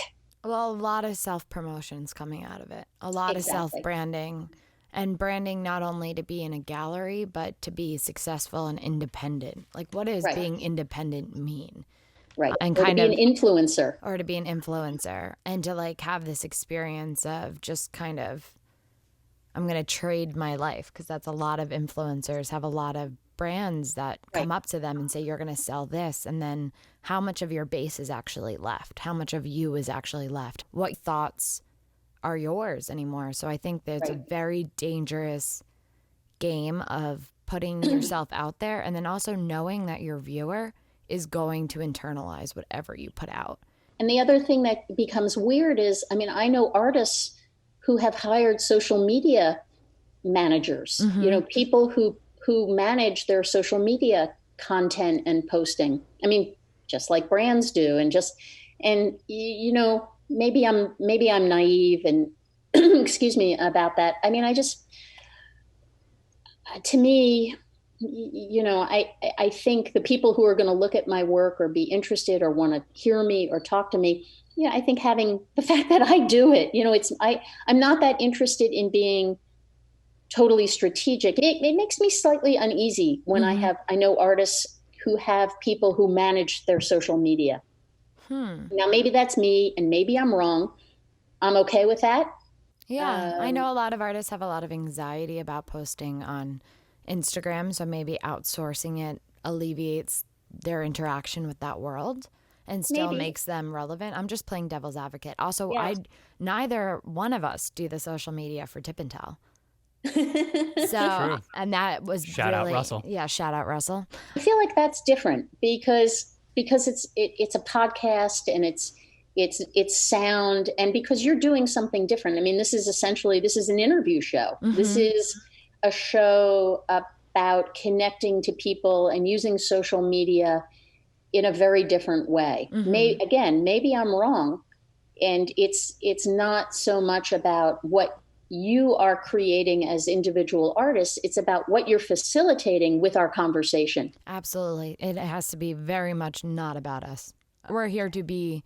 S3: Well, a lot of self-promotion's coming out of it. A lot of self-branding, and branding not only to be in a gallery, but to be successful and independent. Like, what does being independent mean?
S1: Right.
S3: And
S1: or to be an influencer.
S3: Or to be an influencer. And to have this experience of just kind of, I'm going to trade my life, because that's a lot of influencers have a lot of brands that come up to them and say, you're going to sell this. And then how much of your base is actually left? How much of you is actually left? What thoughts are yours anymore? So I think that it's a very dangerous game of putting yourself out there, and then also knowing that your viewer is going to internalize whatever you put out.
S1: And the other thing that becomes weird is, I mean, I know artists who have hired social media managers, people who manage their social media content and posting. I mean, just like brands do. And maybe I'm naive and excuse me about that. I mean, to me, I think the people who are going to look at my work or be interested or want to hear me or talk to me, I think having the fact that I do it, I'm not that interested in being totally strategic. It makes me slightly uneasy when I know artists who have people who manage their social media. Now, maybe that's me and maybe I'm wrong. I'm okay with that.
S3: Yeah. I know a lot of artists have a lot of anxiety about posting on Instagram, so maybe outsourcing it alleviates their interaction with that world and still makes them relevant. I'm just playing devil's advocate. Also, neither one of us do the social media for Tip and Tell. So, and that was
S2: shout out Russell.
S3: Yeah, shout out Russell.
S1: I feel like that's different because it's a podcast and it's sound, and because you're doing something different. I mean, this is an interview show. This is a show about connecting to people and using social media in a very different way. Maybe I'm wrong, and it's not so much about what you are creating as individual artists. It's about what you're facilitating with our conversation.
S3: Absolutely. It has to be very much not about us. We're here to be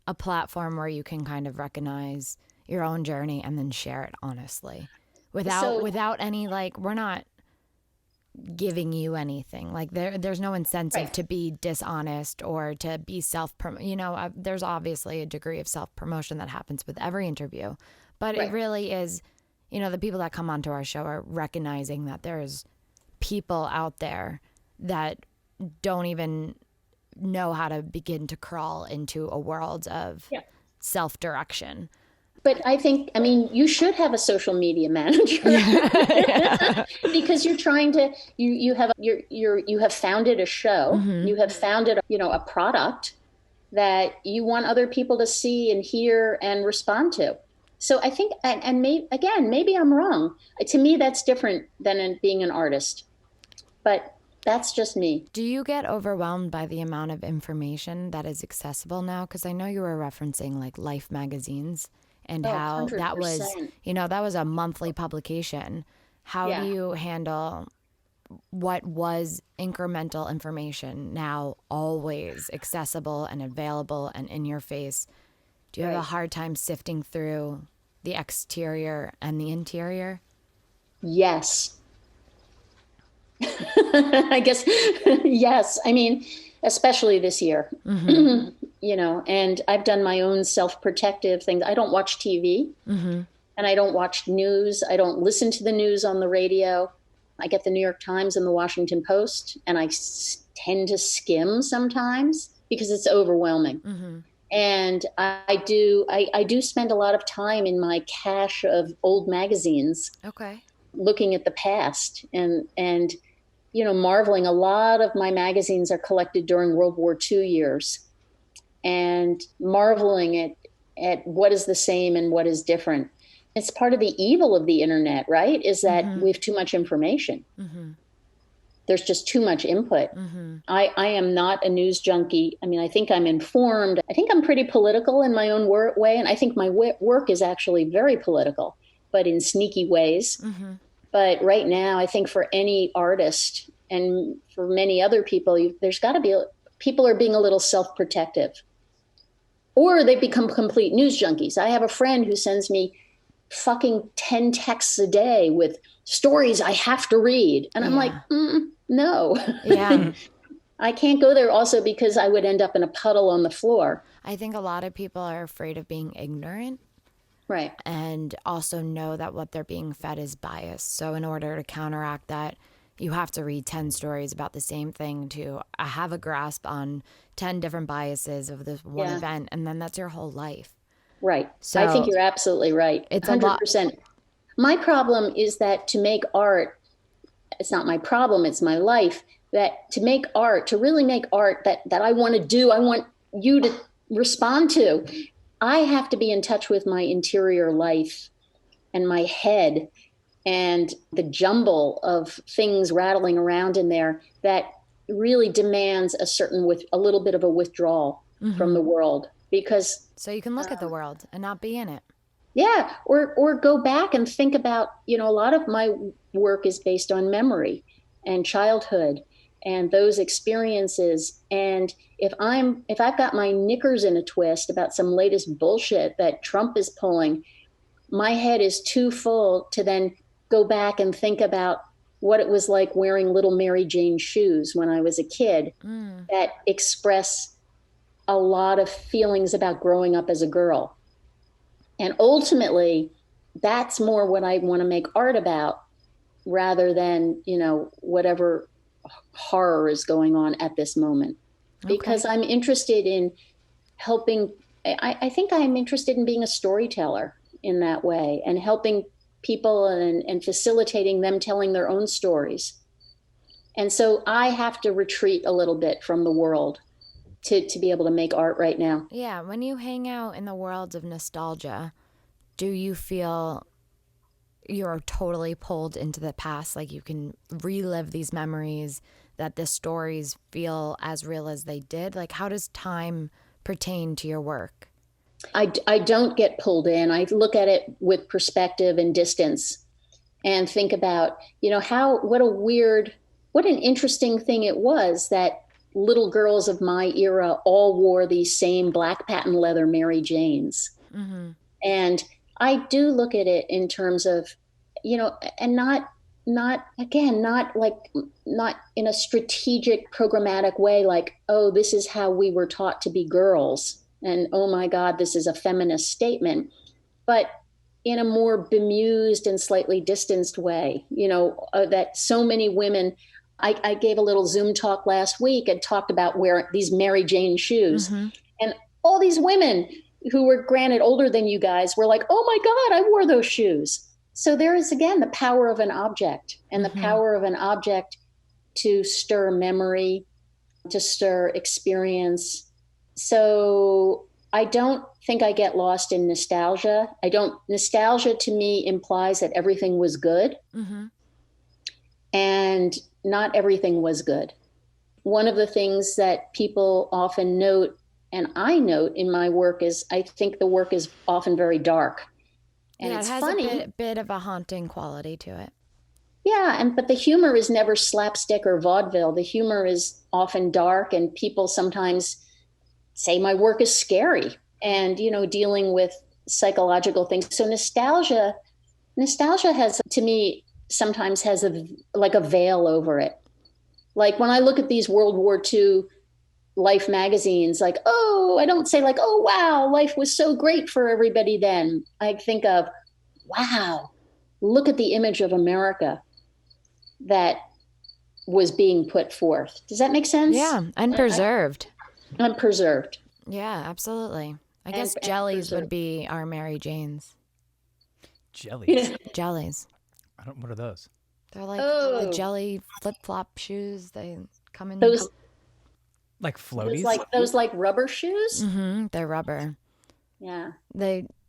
S3: a platform where you can kind of recognize your own journey and then share it honestly. Without any, we're not giving you anything. There's no incentive to be dishonest or to be there's obviously a degree of self-promotion that happens with every interview. But it really is, the people that come onto our show are recognizing that there's people out there that don't even know how to begin to crawl into a world of self-direction.
S1: But I think, I mean, you should have a social media manager because you're trying to, you have founded a show, you have founded, a product that you want other people to see and hear and respond to. So I think, and maybe I'm wrong. To me, that's different than being an artist, but that's just me.
S3: Do you get overwhelmed by the amount of information that is accessible now? Because I know you were referencing like Life magazines and how
S1: 100%.
S3: that was, that was a monthly publication. How do you handle what was incremental information now always accessible and available and in your face? Do you have a hard time sifting through the exterior and the interior?
S1: Yes. I guess, yes. I mean, especially this year, and I've done my own self-protective things. I don't watch TV and I don't watch news. I don't listen to the news on the radio. I get the New York Times and the Washington Post, and I tend to skim sometimes because it's overwhelming. And I do spend a lot of time in my cache of old magazines, looking at the past and marveling. A lot of my magazines are collected during World War II years, and marveling at what is the same and what is different. It's part of the evil of the internet, right? Is that we have too much information. There's just too much input. I am not a news junkie. I mean, I think I'm informed. I think I'm pretty political in my own way. And I think my work is actually very political, but in sneaky ways. But right now, I think for any artist and for many other people, there's got to be, people are being a little self-protective. Or they become complete news junkies. I have a friend who sends me fucking 10 texts a day with stories I have to read. And I'm like, no. I can't go there also because I would end up in a puddle on the floor.
S3: I think a lot of people are afraid of being ignorant.
S1: Right.
S3: And also know that what they're being fed is bias. So in order to counteract that, you have to read 10 stories about the same thing to have a grasp on 10 different biases of this one event. And then that's your whole life.
S1: Right.
S3: So
S1: I think you're absolutely right.
S3: It's
S1: 100%. My problem is that to make art, it's not my problem, it's my life, that to make art, to really make art that I want to do, I want you to respond to, I have to be in touch with my interior life and my head and the jumble of things rattling around in there that really demands a little bit of a withdrawal from the world. Because
S3: so you can look at the world and not be in it.
S1: Yeah, or go back and think about, a lot of my work is based on memory and childhood and those experiences. And if I've got my knickers in a twist about some latest bullshit that Trump is pulling, my head is too full to then go back and think about what it was like wearing little Mary Jane shoes when I was a kid that express a lot of feelings about growing up as a girl. And ultimately, that's more what I want to make art about rather than, whatever horror is going on at this moment. Because I'm interested in helping, I think I'm interested in being a storyteller in that way and helping people and facilitating them telling their own stories. And so I have to retreat a little bit from the world to be able to make art right now.
S3: Yeah, when you hang out in the world of nostalgia, do you feel you're totally pulled into the past? Like you can relive these memories, that the stories feel as real as they did? Like how does time pertain to your work?
S1: I don't get pulled in. I look at it with perspective and distance and think about, what an interesting thing it was that little girls of my era all wore these same black patent leather Mary Janes. And I do look at it in terms of, and not in a strategic, programmatic way, like, oh, this is how we were taught to be girls. And, oh my God, this is a feminist statement. But in a more bemused and slightly distanced way, that so many women, I gave a little Zoom talk last week and talked about wearing these Mary Jane shoes. And all these women who were granted older than you guys were like, oh my God, I wore those shoes. So there is, again, the power of an object, and the power of an object to stir memory, to stir experience. So I don't think I get lost in nostalgia. Nostalgia to me implies that everything was good, and not everything was good. One of the things that people often note, and I note in my work, is I think the work is often very dark. And
S3: yeah,
S1: it's
S3: it has
S1: funny.
S3: a bit of a haunting quality to it.
S1: Yeah, but the humor is never slapstick or vaudeville. The humor is often dark, and people sometimes say my work is scary, and dealing with psychological things. So nostalgia has, to me, sometimes has a veil over it. Like when I look at these World War II Life magazines, like, oh, I don't say like, oh, wow, life was so great for everybody then. I think of, wow, look at the image of America that was being put forth. Does that make sense?
S3: Yeah, unpreserved.
S1: Unpreserved.
S3: Yeah, absolutely. I guess jellies would be our Mary Janes.
S2: Jellies?
S3: Jellies.
S2: What are those?
S3: They're like the jelly flip-flop shoes. They come in...
S1: Those...
S2: Like floaties?
S1: Those rubber shoes?
S3: Mm-hmm. They're rubber.
S1: Yeah.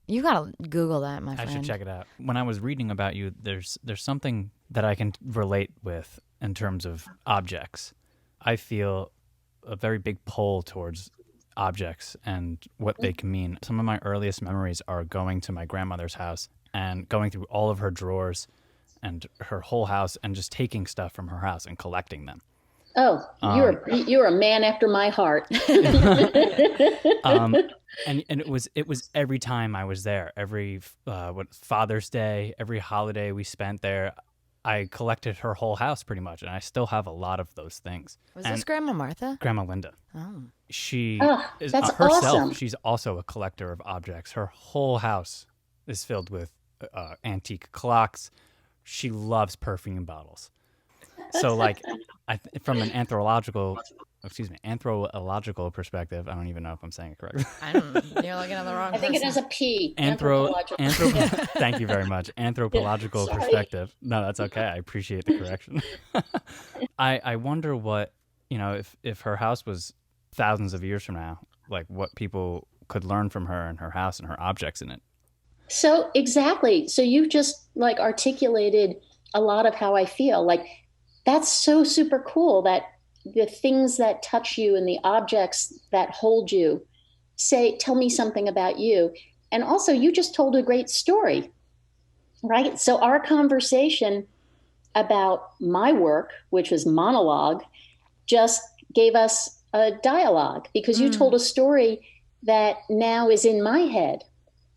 S3: You gotta Google that, my friend.
S2: I should check it out. When I was reading about you, there's something that I can relate with in terms of objects. I feel a very big pull towards objects and what they can mean. Some of my earliest memories are going to my grandmother's house and going through all of her drawers and her whole house and just taking stuff from her house and collecting them.
S1: Oh, you're a man after my heart.
S2: And it was every time I was there, every Father's Day, every holiday we spent there, I collected her whole house pretty much, and I still have a lot of those things.
S3: Was this Grandma Martha?
S2: Grandma Linda.
S3: Oh.
S2: She is
S1: that's
S2: herself.
S1: awesome.
S2: She's also a collector of objects. Her whole house is filled with antique clocks. She loves perfume bottles. So, like, from an anthropological perspective, I don't even know if I'm saying it correctly.
S3: You're looking at the wrong person.
S1: I think it has a P.
S2: Thank you very much. Anthropological perspective. No, that's okay. I appreciate the correction. I wonder what, if her house was thousands of years from now, like what people could learn from her and her house and her objects in it.
S1: So, exactly. So you've just articulated a lot of how I feel. Like, that's so super cool that the things that touch you and the objects that hold you tell me something about you. And also, you just told a great story, right? So our conversation about my work, which was monologue, just gave us a dialogue because you told a story that now is in my head.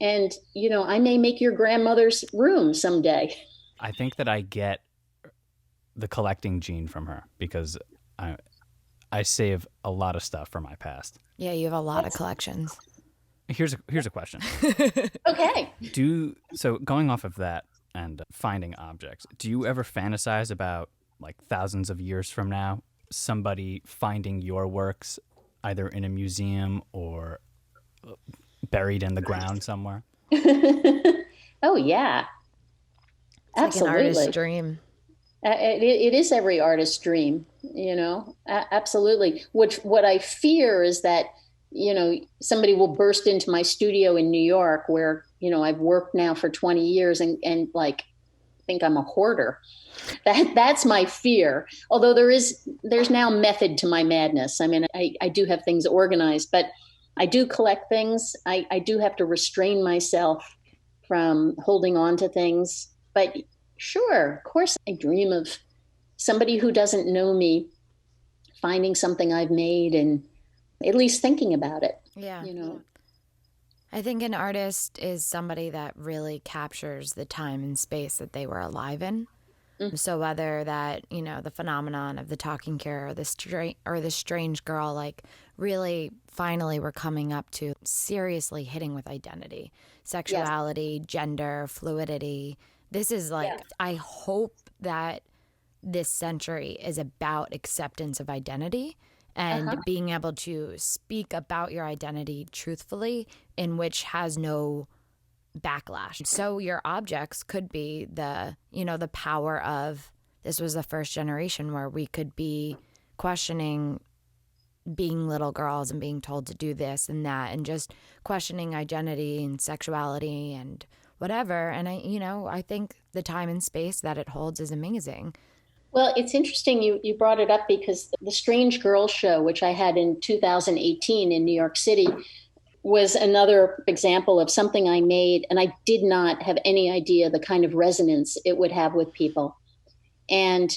S1: And, I may make your grandmother's room someday.
S2: I think that I get the collecting gene from her because I save a lot of stuff from my past.
S3: Yeah, you have a lot of collections.
S2: Here's a question.
S1: Okay.
S2: So going off of that and finding objects, do you ever fantasize about, like, thousands of years from now, somebody finding your works either in a museum or buried in the ground somewhere?
S1: Oh, yeah.
S3: It's
S1: Absolutely.
S3: like an artist's dream.
S1: It is every artist's dream, absolutely. What I fear is that, somebody will burst into my studio in New York where, I've worked now for 20 years and like, think I'm a hoarder. That's my fear. Although there's now method to my madness. I mean, I do have things organized, but I do collect things. I do have to restrain myself from holding on to things, but sure, of course, I dream of somebody who doesn't know me finding something I've made and at least thinking about it.
S3: Yeah. I think an artist is somebody that really captures the time and space that they were alive in. Mm-hmm. So whether that, the phenomenon of the talking cure or the strange girl, like really finally we're coming up to seriously hitting with identity, sexuality, yes, gender, fluidity. This is I hope that this century is about acceptance of identity and being able to speak about your identity truthfully, in which has no backlash. So your objects could be the power of, this was the first generation where we could be questioning being little girls and being told to do this and that, and just questioning identity and sexuality and whatever. And I think the time and space that it holds is amazing.
S1: Well, it's interesting you brought it up, because the Strange Girls show, which I had in 2018 in New York City, was another example of something I made, and I did not have any idea the kind of resonance it would have with people. And,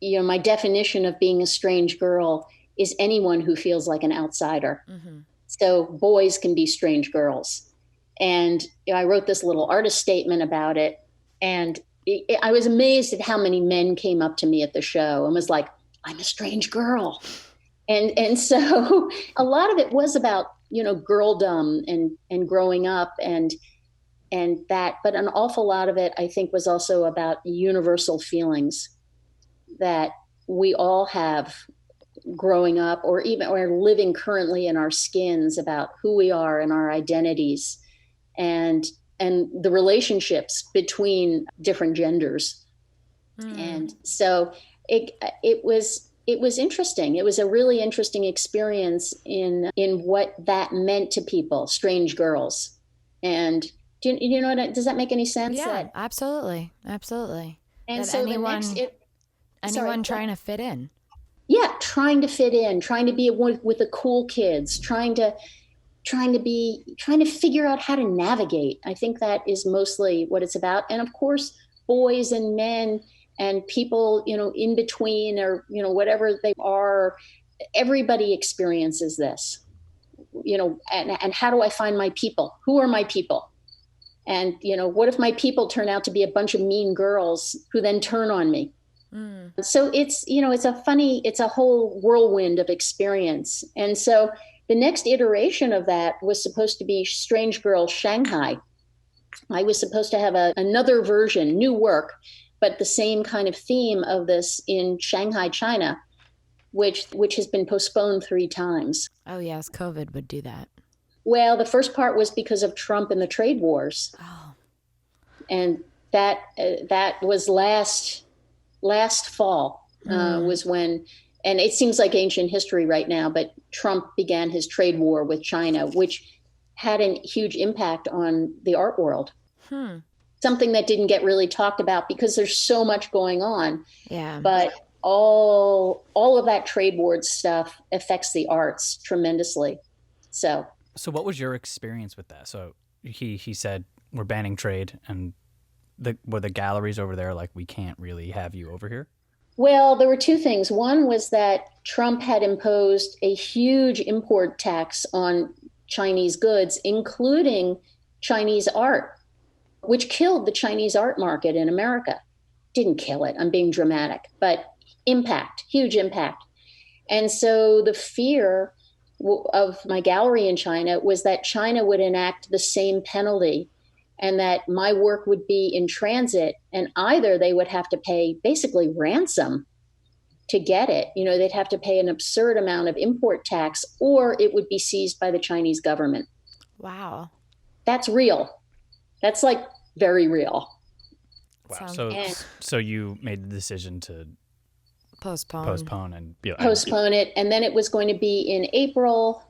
S1: my definition of being a strange girl is anyone who feels like an outsider. Mm-hmm. So boys can be strange girls. And I wrote this little artist statement about it, and I was amazed at how many men came up to me at the show and was like, I'm a strange girl. And so a lot of it was about, girldom and growing up and that, but an awful lot of it, I think, was also about universal feelings that we all have growing up, or living currently in our skins, about who we are and our identities and the relationships between different genders. And so it was interesting. It was a really interesting experience in what that meant to people, strange girls. And do you know what, does that make any sense?
S3: Yeah, absolutely. Absolutely.
S1: And
S3: that
S1: so
S3: anyone trying to fit in.
S1: Yeah, trying to fit in, trying to be with the cool kids, trying to figure out how to navigate. I think that is mostly what it's about. And of course, boys and men and people, in between, or, whatever they are, everybody experiences this, and how do I find my people? Who are my people? And, what if my people turn out to be a bunch of mean girls who then turn on me? So it's, it's a whole whirlwind of experience. And so the next iteration of that was supposed to be Strange Girl Shanghai. I was supposed to have another version, new work, but the same kind of theme of this in Shanghai, China, which has been postponed 3 times.
S3: Oh, yes, COVID would do that.
S1: Well, the first part was because of Trump and the trade wars.
S3: Oh.
S1: And that was last fall was when, and it seems like ancient history right now, but Trump began his trade war with China, which had a huge impact on the art world. Something that didn't get really talked about because there's so much going on. Yeah. But all of that trade war stuff affects the arts tremendously. So
S2: what was your experience with that? So he said, we're banning trade, and were the galleries over there like, we can't really have you over here?
S1: Well, there were 2 things. One was that Trump had imposed a huge import tax on Chinese goods, including Chinese art, which killed the Chinese art market in America. Didn't kill it, I'm being dramatic, but huge impact. And so the fear of my gallery in China was that China would enact the same penalty, and that my work would be in transit, and either they would have to pay basically ransom to get it. They'd have to pay an absurd amount of import tax, or it would be seized by the Chinese government.
S3: Wow.
S1: That's real. That's like very real.
S2: Wow. So you made the decision to postpone and
S1: postpone it. And then it was going to be in April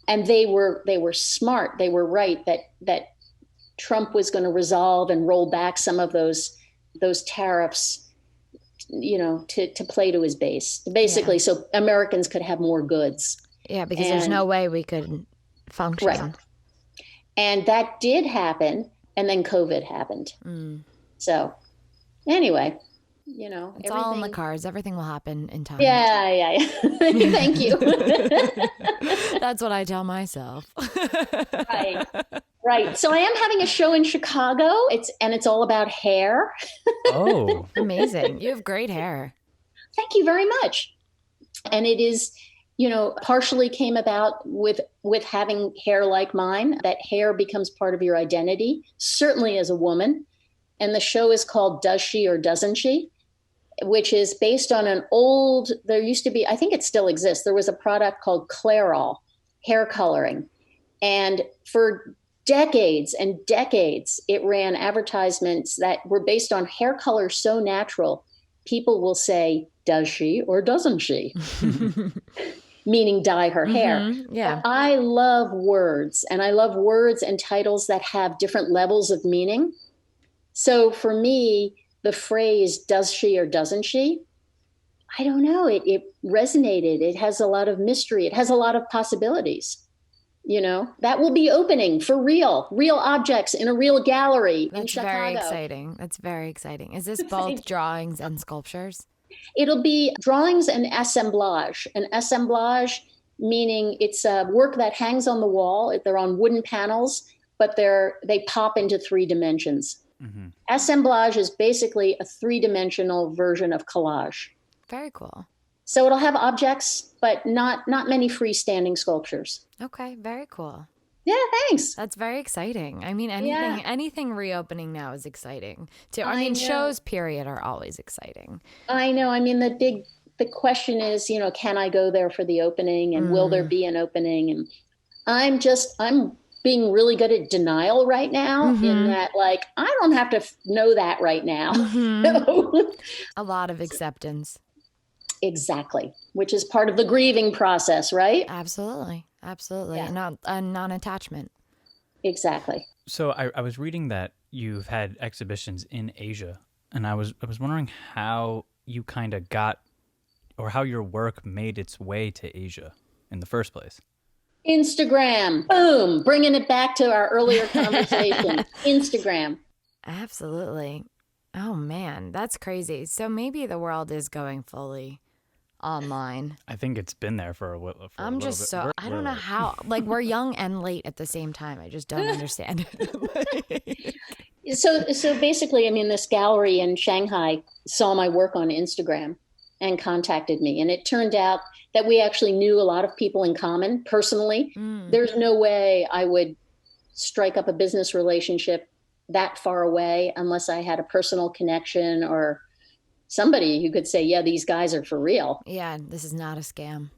S1: and they were smart. They were right that Trump was going to resolve and roll back some of those tariffs, to play to his base, basically, so Americans could have more goods.
S3: Yeah, because there's no way we could function.
S1: Right. And that did happen, and then COVID happened. So anyway,
S3: it's all in the cards. Everything will happen in time.
S1: Yeah. Thank you.
S3: That's what I tell myself.
S1: Right. So I am having a show in Chicago. It's all about hair.
S2: Oh,
S3: amazing. You have great hair.
S1: Thank you very much. And it is, partially came about with having hair like mine, that hair becomes part of your identity, certainly as a woman. And the show is called Does She or Doesn't She? which is based on there used to be, I think it still exists. There was a product called Clairol hair coloring. And for decades and decades, it ran advertisements that were based on hair color so natural. People will say, does she or doesn't she? Meaning dye her hair.
S3: Yeah.
S1: But I love words, and I love words and titles that have different levels of meaning. So for me, the phrase, does she or doesn't she? I don't know. It resonated. It has a lot of mystery. It has a lot of possibilities. That will be opening for real objects in a real gallery in Chicago.
S3: That's very exciting. That's very exciting. Is this both drawings and sculptures?
S1: It'll be drawings and assemblage. An assemblage meaning it's a work that hangs on the wall. They're on wooden panels, but they pop into 3 dimensions. Mm-hmm. Assemblage is basically a 3-dimensional version of collage.
S3: Very cool.
S1: So it'll have objects, but not many freestanding sculptures.
S3: Okay, very cool.
S1: Yeah, thanks.
S3: That's very exciting. I mean, anything reopening now is exciting too. I mean, shows period are always exciting.
S1: I know. I mean, the question is, can I go there for the opening, and will there be an opening? And I'm being really good at denial right now, in that, like, I don't have to know that right now.
S3: A lot of acceptance.
S1: Exactly. Which is part of the grieving process, right?
S3: Absolutely.
S1: Yeah.
S3: Not a non-attachment.
S1: Exactly.
S2: So I was reading that you've had exhibitions in Asia, and I was wondering how you kind of got, or how your work made its way to Asia in the first place.
S1: Instagram. Boom. Bringing it back to our earlier conversation. Instagram.
S3: Absolutely. Oh, man. That's crazy. So maybe the world is going fully online.
S2: I think it's been there for a little bit.
S3: I don't know how, like, we're young and late at the same time. I just don't understand it.
S1: So basically, I mean, this gallery in Shanghai saw my work on Instagram and contacted me. And it turned out that we actually knew a lot of people in common personally. There's no way I would strike up a business relationship that far away unless I had a personal connection or somebody who could say, yeah, these guys are for real.
S3: Yeah, this is not a scam.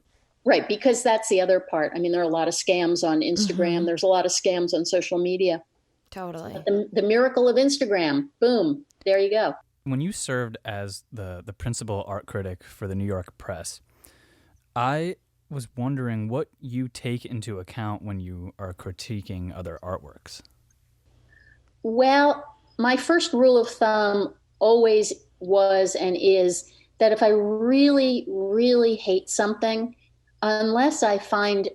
S1: Right, because that's the other part. I mean, there are a lot of scams on Instagram. There's a lot of scams on social media.
S3: Totally.
S1: But the miracle of Instagram, boom, there you go.
S2: When you served as the principal art critic for the New York Press, I was wondering what you take into account when you are critiquing other artworks.
S1: Well, my first rule of thumb always was and is that if I really, really hate something, unless I find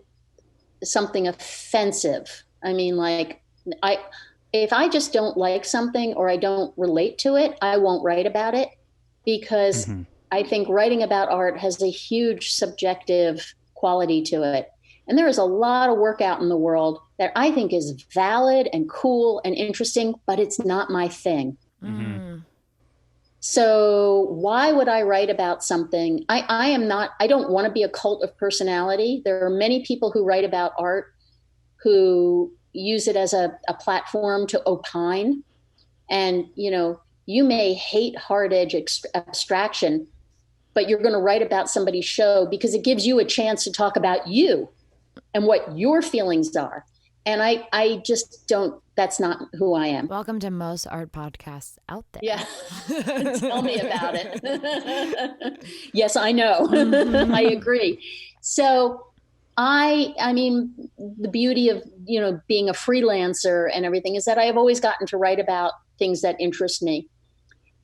S1: something offensive, I mean, like, if I just don't like something or I don't relate to it, I won't write about it, because I think writing about art has a huge subjective quality to it. And there is a lot of work out in the world that I think is valid and cool and interesting, but it's not my thing. So why would I write about something? I don't want to be a cult of personality. There are many people who write about art who use it as a platform to opine. And, you may hate hard edge abstraction, but you're going to write about somebody's show because it gives you a chance to talk about you and what your feelings are. And I just don't, that's not who I am.
S3: Welcome to most art podcasts out there.
S1: Yeah. Tell me about it. Yes, I know. I agree. So I mean, the beauty of, being a freelancer and everything is that I have always gotten to write about things that interest me.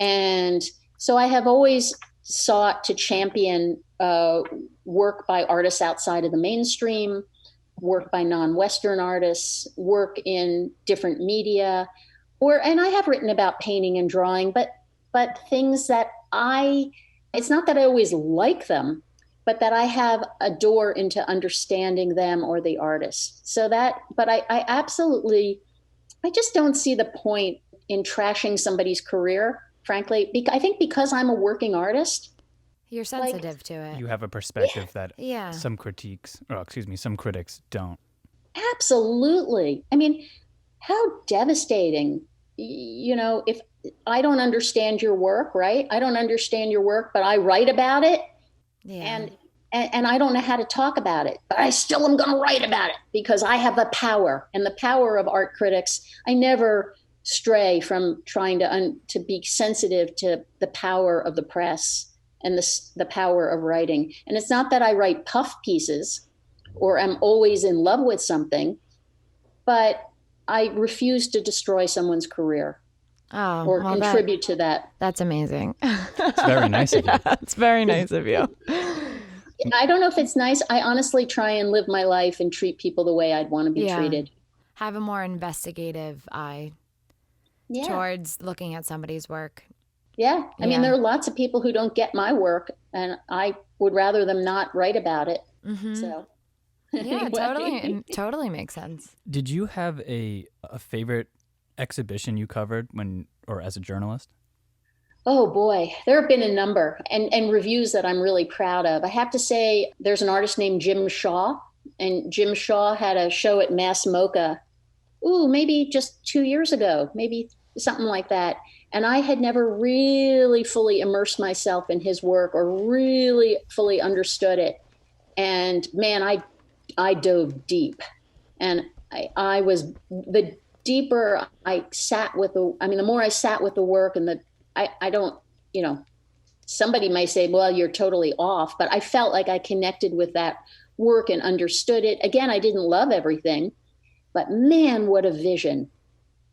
S1: And so I have always sought to champion work by artists outside of the mainstream, work by non-Western artists, work in different media, and I have written about painting and drawing, but things that it's not that I always like them, but that I have a door into understanding them or the artist. But I absolutely, I just don't see the point in trashing somebody's career, frankly. I think because I'm a working artist,
S3: you're sensitive to it.
S2: You have a perspective that some critics don't.
S1: Absolutely. I mean, how devastating if I don't understand your work, right? I don't understand your work, but I write about it.
S3: Yeah.
S1: And I don't know how to talk about it, but I still am going to write about it because I have the power, and the power of art critics. I never stray from trying to be sensitive to the power of the press and the power of writing. And it's not that I write puff pieces or I'm always in love with something, but I refuse to destroy someone's career or contribute to that.
S3: That's amazing.
S2: It's very nice of you.
S3: It's very nice of you.
S1: I don't know if it's nice. I honestly try and live my life and treat people the way I'd want to be treated.
S3: Have a more investigative eye towards looking at somebody's work.
S1: Yeah. I mean, there are lots of people who don't get my work, and I would rather them not write about it.
S3: Mm-hmm.
S1: So,
S3: yeah, totally makes sense.
S2: Did you have a favorite exhibition you covered or as a journalist?
S1: Oh boy, there have been a number and reviews that I'm really proud of. I have to say there's an artist named Jim Shaw, and Jim Shaw had a show at Mass MoCA, maybe just 2 years ago, maybe something like that. And I had never really fully immersed myself in his work or really fully understood it. And man, I dove deep, and I was, the deeper I sat with the more I sat with the work, and I don't, somebody may say, well, you're totally off, but I felt like I connected with that work and understood it. Again, I didn't love everything, but man, what a vision.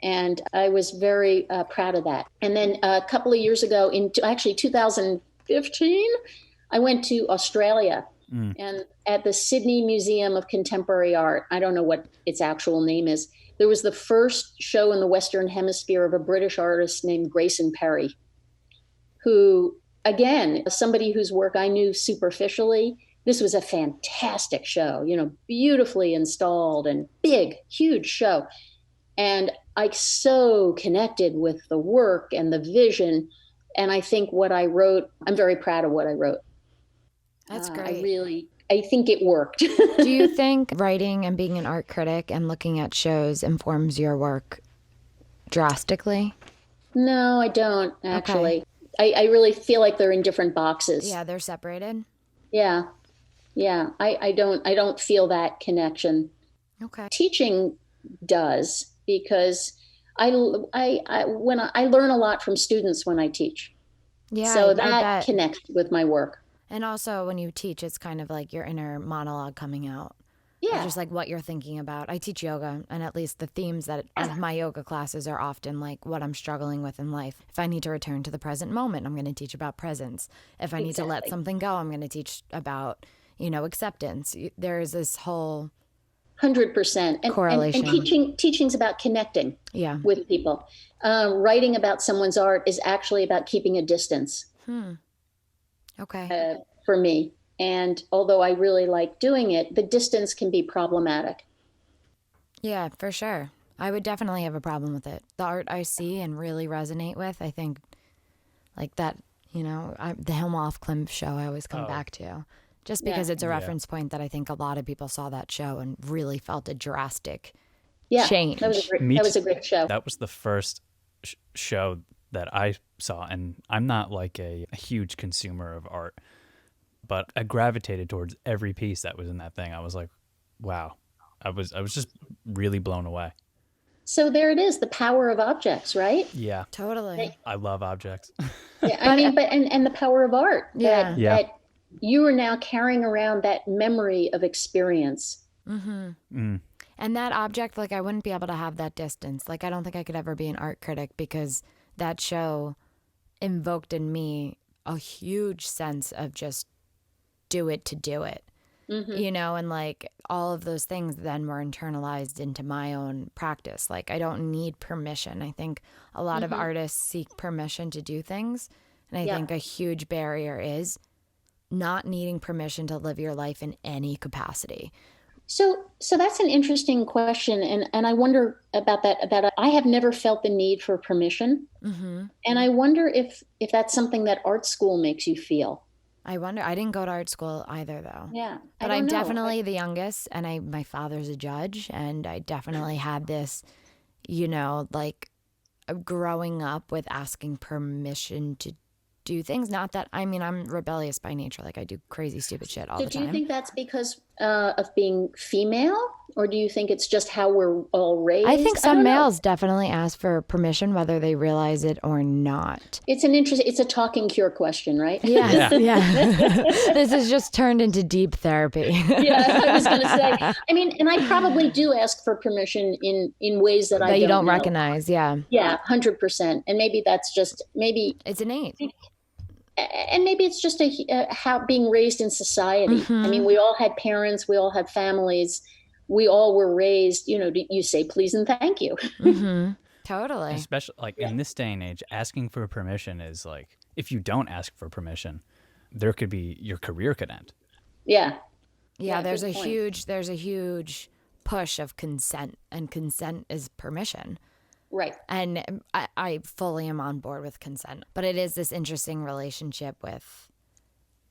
S1: And I was very proud of that. And then a couple of years ago, in actually 2015, I went to Australia and at the Sydney Museum of Contemporary Art, I don't know what its actual name is, there was the first show in the Western Hemisphere of a British artist named Grayson Perry, who, again, somebody whose work I knew superficially. This was a fantastic show, beautifully installed and big, huge show. And I I connected with the work and the vision. And I think what I wrote, I'm very proud of what I wrote.
S3: That's great.
S1: I think it worked.
S3: Do you think writing and being an art critic and looking at shows informs your work drastically?
S1: No, I don't, actually. Okay. I really feel like they're in different boxes.
S3: Yeah, they're separated.
S1: Yeah. I don't feel that connection.
S3: Okay.
S1: Teaching does, because I learn a lot from students when I teach.
S3: Yeah.
S1: So that connects with my work.
S3: And also when you teach, it's kind of like your inner monologue coming out.
S1: Yeah.
S3: Just like what you're thinking about. I teach yoga, and at least the themes of my yoga classes are often like what I'm struggling with in life. If I need to return to the present moment, I'm going to teach about presence. If I need to let something go, I'm going to teach about, acceptance. There is this whole
S1: 100%
S3: correlation.
S1: And teaching's about connecting with people. Writing about someone's art is actually about keeping a distance.
S3: Okay.
S1: For me. And although I really like doing it, the distance can be problematic.
S3: Yeah, for sure. I would definitely have a problem with it. The art I see and really resonate with, I think, like that, the Helmhoff Klimp show I always come back to. Just because it's a reference point that I think a lot of people saw that show and really felt a drastic change.
S1: That was a great show.
S2: That was the first show that I saw, and I'm not like a huge consumer of art, but I gravitated towards every piece that was in that thing. I was like, wow. I was just really blown away.
S1: So there it is, the power of objects, right?
S2: Yeah.
S3: Totally.
S2: I love objects.
S1: Yeah, I mean, and the power of art.
S3: Yeah.
S1: That you are now carrying around that memory of experience.
S3: Mm-hmm. Mm. And that object, like I wouldn't be able to have that distance. Like I don't think I could ever be an art critic because that show invoked in me a huge sense of just do it to do it. Mm-hmm. And like all of those things then were internalized into my own practice. Like I don't need permission. I think a lot of artists seek permission to do things. And I think a huge barrier is not needing permission to live your life in any capacity.
S1: So that's an interesting question. And I wonder about that, I have never felt the need for permission. Mm-hmm. And I wonder if that's something that art school makes you feel.
S3: I wonder. I didn't go to art school either, though.
S1: Yeah.
S3: But I'm definitely the youngest, and my father's a judge, and I definitely had this, like growing up with asking permission to do things. Not that, I mean, I'm rebellious by nature. Like I do crazy, stupid shit all the time.
S1: Do you think that's because of being female, or do you think it's just how we're all raised?
S3: I think some males definitely ask for permission, whether they realize it or not.
S1: It's a talking cure question, right?
S3: Yes, yeah. This has just turned into deep therapy.
S1: Yeah, I was going to say. I mean, and I probably do ask for permission in ways that I
S3: you don't
S1: know.
S3: recognize. Yeah.
S1: Yeah, 100%. And maybe that's just
S3: it's innate.
S1: And maybe it's just how being raised in society. I mean, we all had parents, we all had families, we all were raised, you say please and thank you.
S3: Totally.
S2: Especially like in this day and age, asking for permission is like, if you don't ask for permission, your career could end.
S3: Yeah, there's a huge push of consent, and consent is permission.
S1: Right.
S3: And I fully am on board with consent. But it is this interesting relationship with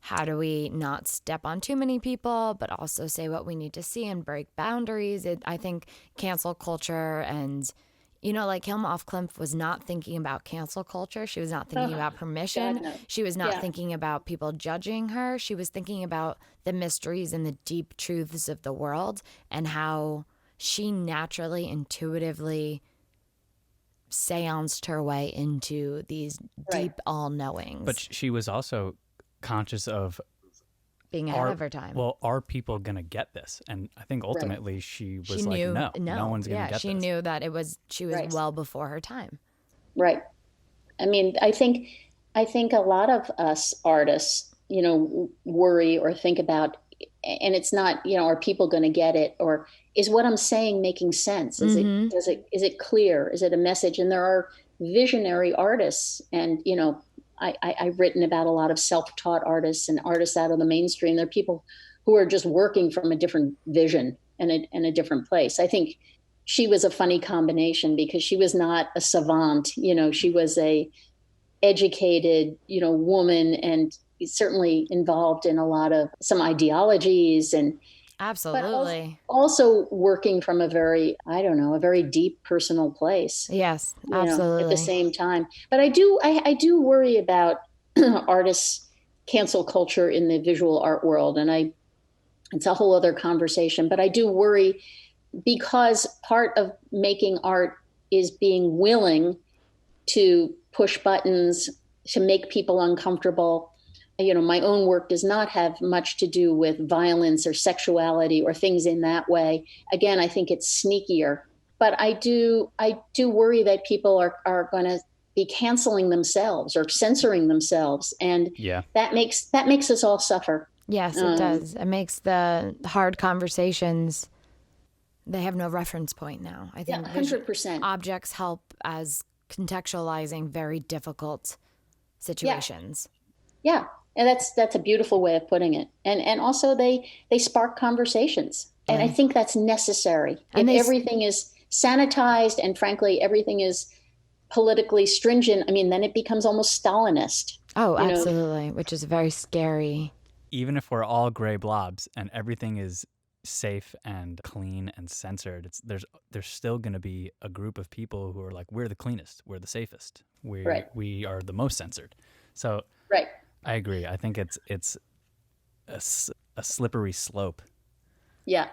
S3: how do we not step on too many people, but also say what we need to see and break boundaries. I think cancel culture and, like Hilma af Klint was not thinking about cancel culture. She was not thinking about permission. God, no. She was not thinking about people judging her. She was thinking about the mysteries and the deep truths of the world and how she naturally, intuitively seanced her way into these deep all-knowings.
S2: But she was also conscious of
S3: being ahead of her time.
S2: Well, are people going to get this? And I think ultimately she knew, no one's going to get this.
S3: She knew that she was well before her time.
S1: Right. I mean, I think a lot of us artists, worry or think about, and it's not, are people going to get it, or is what I'm saying making sense? Is it clear? Is it a message? And there are visionary artists, and I've written about a lot of self-taught artists and artists out of the mainstream. They're people who are just working from a different vision and a different place. I think she was a funny combination because she was not a savant. She was a educated, woman, and certainly involved in a lot of some ideologies and
S3: absolutely
S1: also working from a very deep personal place.
S3: Yes, absolutely.
S1: At the same time. But I do worry about artists' cancel culture in the visual art world. And it's a whole other conversation, but I do worry because part of making art is being willing to push buttons, to make people uncomfortable. My own work does not have much to do with violence or sexuality or things in that way. Again, I think it's sneakier, but I do worry that people are going to be canceling themselves or censoring themselves. And that makes us all suffer.
S3: Yes, it does. It makes the hard conversations, they have no reference point now. I think
S1: 100%.
S3: Objects help as contextualizing very difficult situations.
S1: Yeah. And that's a beautiful way of putting it. And also they spark conversations. And I think that's necessary. And if everything is sanitized and frankly, everything is politically stringent, I mean, then it becomes almost Stalinist.
S3: Oh, absolutely. Which is very scary.
S2: Even if we're all gray blobs and everything is safe and clean and censored, there's still going to be a group of people who are like, we're the cleanest, we're the safest, we are the most censored. So
S1: right.
S2: I agree. I think it's a slippery slope.
S1: Yeah,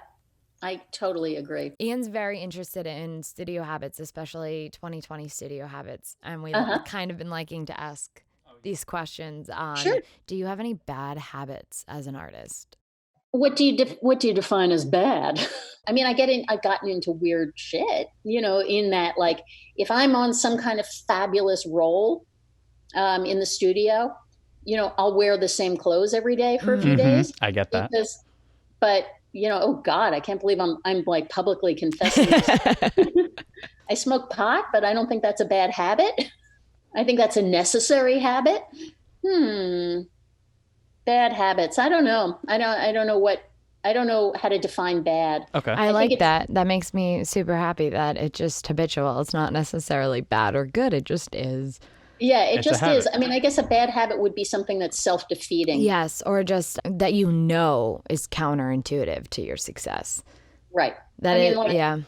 S1: I totally agree.
S3: Ian's very interested in studio habits, especially 2020 studio habits. And we've kind of been liking to ask these questions on, do you have any bad habits as an artist?
S1: What do you define as bad? I mean, I've gotten into weird shit, in that, like, if I'm on some kind of fabulous roll in the studio, I'll wear the same clothes every day for a few days.
S2: I get that.
S1: But oh God, I can't believe I'm like publicly confessing this. I smoke pot, but I don't think that's a bad habit. I think that's a necessary habit. Bad habits. I don't know. I don't know how to define bad.
S2: Okay.
S3: I like that. That makes me super happy that it's just habitual. It's not necessarily bad or good. It just is.
S1: Yeah, it just is. I mean, I guess a bad habit would be something that's self-defeating.
S3: Yes, or just that is counterintuitive to your success.
S1: Right.
S3: That
S1: I mean,
S3: is, yeah,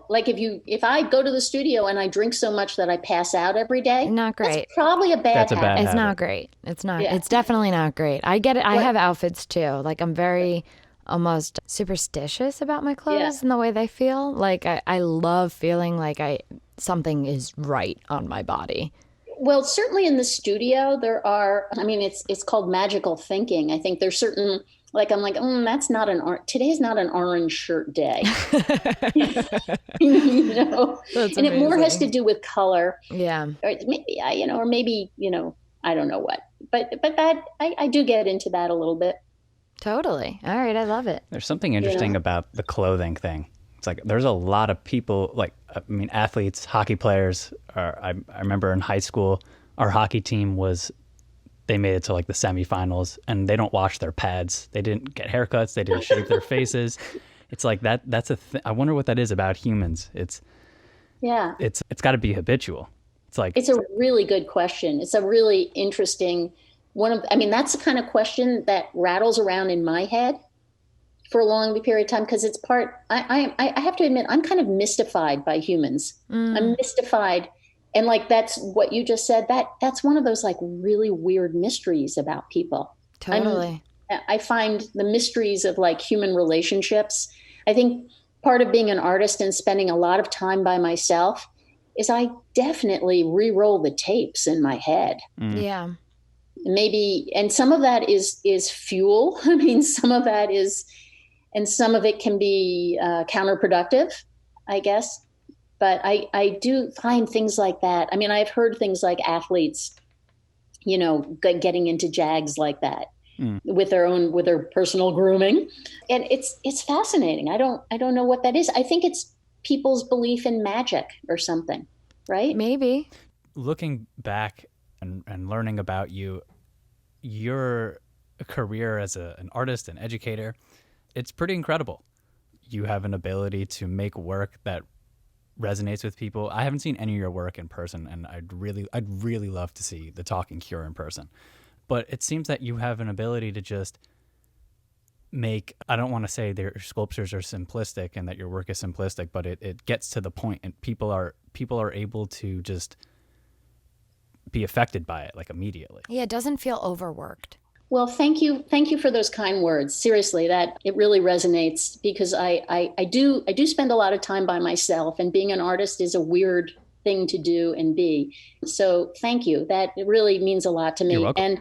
S1: like if I go to the studio and I drink so much that I pass out every day,
S3: not great.
S1: that's probably a bad
S2: That's a bad
S1: habit.
S3: It's
S2: habit.
S3: not great. It's not.
S1: Yeah.
S3: It's definitely not great. I get it. I
S1: What-
S3: have outfits too. Like I'm very almost superstitious about my clothes
S1: Yeah.
S3: and the way they feel. Like I love feeling like something is right on my body.
S1: Well, certainly in the studio, there are, I mean, it's called magical thinking. I think there's certain, like, I'm like, that's not today's not an orange shirt day. You know,
S3: That's
S1: and it more has to
S3: amazing.
S1: do with color,
S3: Yeah,
S1: or maybe, or maybe, I don't know what, but that, I do get into that a little bit,
S3: totally. All right, I love it.
S2: There's something interesting about the clothing thing. It's like there's a lot of people, like, I mean, athletes, hockey players. I remember in high school, our hockey team they made it to like the semifinals, and they don't wash their pads. They didn't get haircuts. They didn't shave their faces. It's like that's I wonder what that is about humans. It's got to be habitual. It's like
S1: it's a really good question. It's a really interesting I mean, that's the kind of question that rattles around in my head for a long period of time, because it's I have to admit, I'm kind of mystified by humans. I'm mystified. And like, that's what you just said, that's one of those like really weird mysteries about people.
S3: Totally.
S1: I find the mysteries of like human relationships. I think part of being an artist and spending a lot of time by myself is I definitely re-roll the tapes in my head.
S3: Yeah.
S1: Maybe, and some of that is fuel. I mean, some of that is, and some of it can be counterproductive, I guess. But I do find things like that. I mean, I've heard things like athletes, getting into jags like that with their personal grooming, and it's fascinating. I don't know what that is. I think it's people's belief in magic or something, right?
S3: Maybe.
S2: Looking back and learning about your career as an artist and educator, it's pretty incredible. You have an ability to make work that resonates with people. I haven't seen any of your work in person, and I'd really love to see the Talking Cure in person. But it seems that you have an ability to just make, I don't want to say their sculptures are simplistic and that your work is simplistic, but it gets to the point, and people are able to just be affected by it like immediately.
S3: Yeah, it doesn't feel overworked.
S1: Well, thank you for those kind words. Seriously, that it really resonates, because I do spend a lot of time by myself, and being an artist is a weird thing to do and be. So thank you. That really means a lot to me.
S2: You're welcome.
S1: And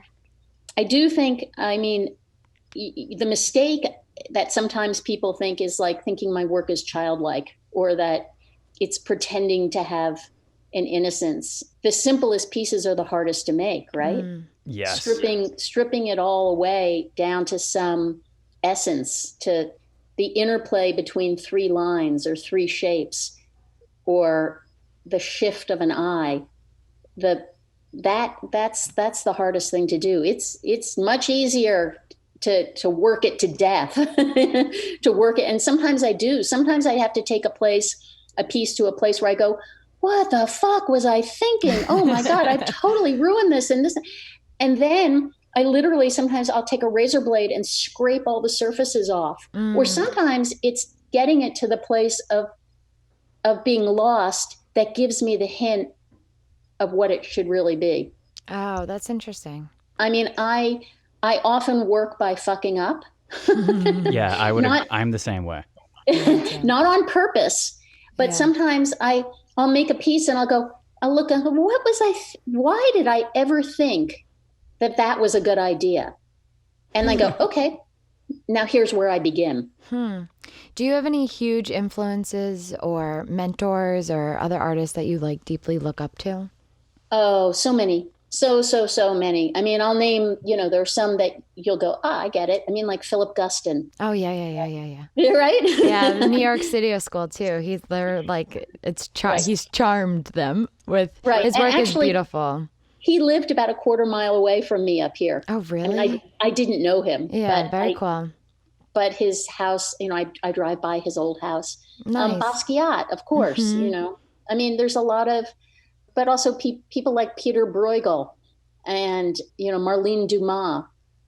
S1: I do think, I mean, the mistake that sometimes people think is like thinking my work is childlike, or that it's pretending to have an innocence. The simplest pieces are the hardest to make, right?
S2: Yes.
S1: Stripping it all away down to some essence, to the interplay between three lines or three shapes, or the shift of an eye. That's the hardest thing to do. It's much easier to work it to death, to work it. And sometimes I do. Sometimes I have to take a piece to a place where I go, what the fuck was I thinking? Oh my God, I've totally ruined this and this. And then I literally, sometimes I'll take a razor blade and scrape all the surfaces off. Or sometimes it's getting it to the place of being lost that gives me the hint of what it should really be.
S3: Oh, that's interesting.
S1: I mean, I often work by fucking up.
S2: Yeah, I'm the same way.
S1: Not on purpose, but sometimes I'll make a piece and I'll look and go, why did I ever think that was a good idea? And I go, okay, now here's where I begin.
S3: Do you have any huge influences or mentors or other artists that you like deeply look up to?
S1: Oh, so many. So many. I mean, I'll name, there's some that you'll go, I get it. I mean, like Philip Guston.
S3: Oh, yeah.
S1: Right?
S3: Yeah, the New York Studio School, too. He's charmed them with his work is beautiful.
S1: He lived about a quarter mile away from me up here.
S3: Oh, really?
S1: And I didn't know him.
S3: Yeah, very cool.
S1: But his house, I drive by his old house.
S3: Nice.
S1: Basquiat, of course, I mean, there's a lot of, but also people like Peter Bruegel and, Marlene Dumas.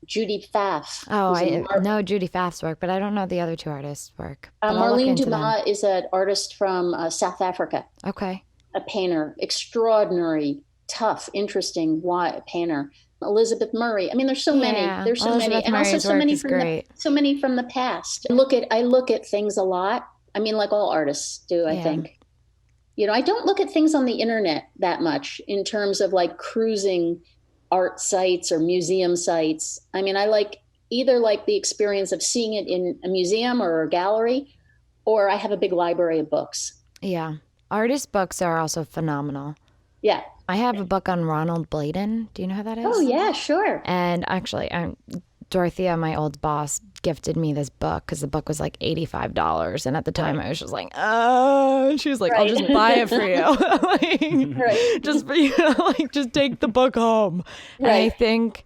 S1: Judy Pfaff.
S3: Oh, I know Judy Pfaff's work, but I don't know the other two artists' work. But I'll look
S1: Marlene
S3: into
S1: Dumas
S3: them.
S1: is an artist from South Africa,
S3: Okay.
S1: a painter, extraordinary, tough, interesting painter. Elizabeth Murray. I mean, there's so many.
S3: Yeah,
S1: There's so many,
S3: Elizabeth
S1: and also
S3: Murray's
S1: so
S3: work
S1: many
S3: is great.
S1: so many from the past. I look at things a lot. I mean, like all artists do, I
S3: Yeah.
S1: think. You know, I don't look at things on the internet that much in terms of like cruising art sites or museum sites. I mean, I like either like the experience of seeing it in a museum or a gallery, or I have a big library of books.
S3: Yeah. Artist books are also phenomenal.
S1: Yeah.
S3: I have a book on Ronald Bladen. Do you know who that is?
S1: Oh, yeah, sure.
S3: And actually, Dorothea, my old boss, gifted me this book because the book was like $85. And at the time, I was just like, oh, and she was like, I'll just buy it for you. Like, just for you, like, just take the book home. And I think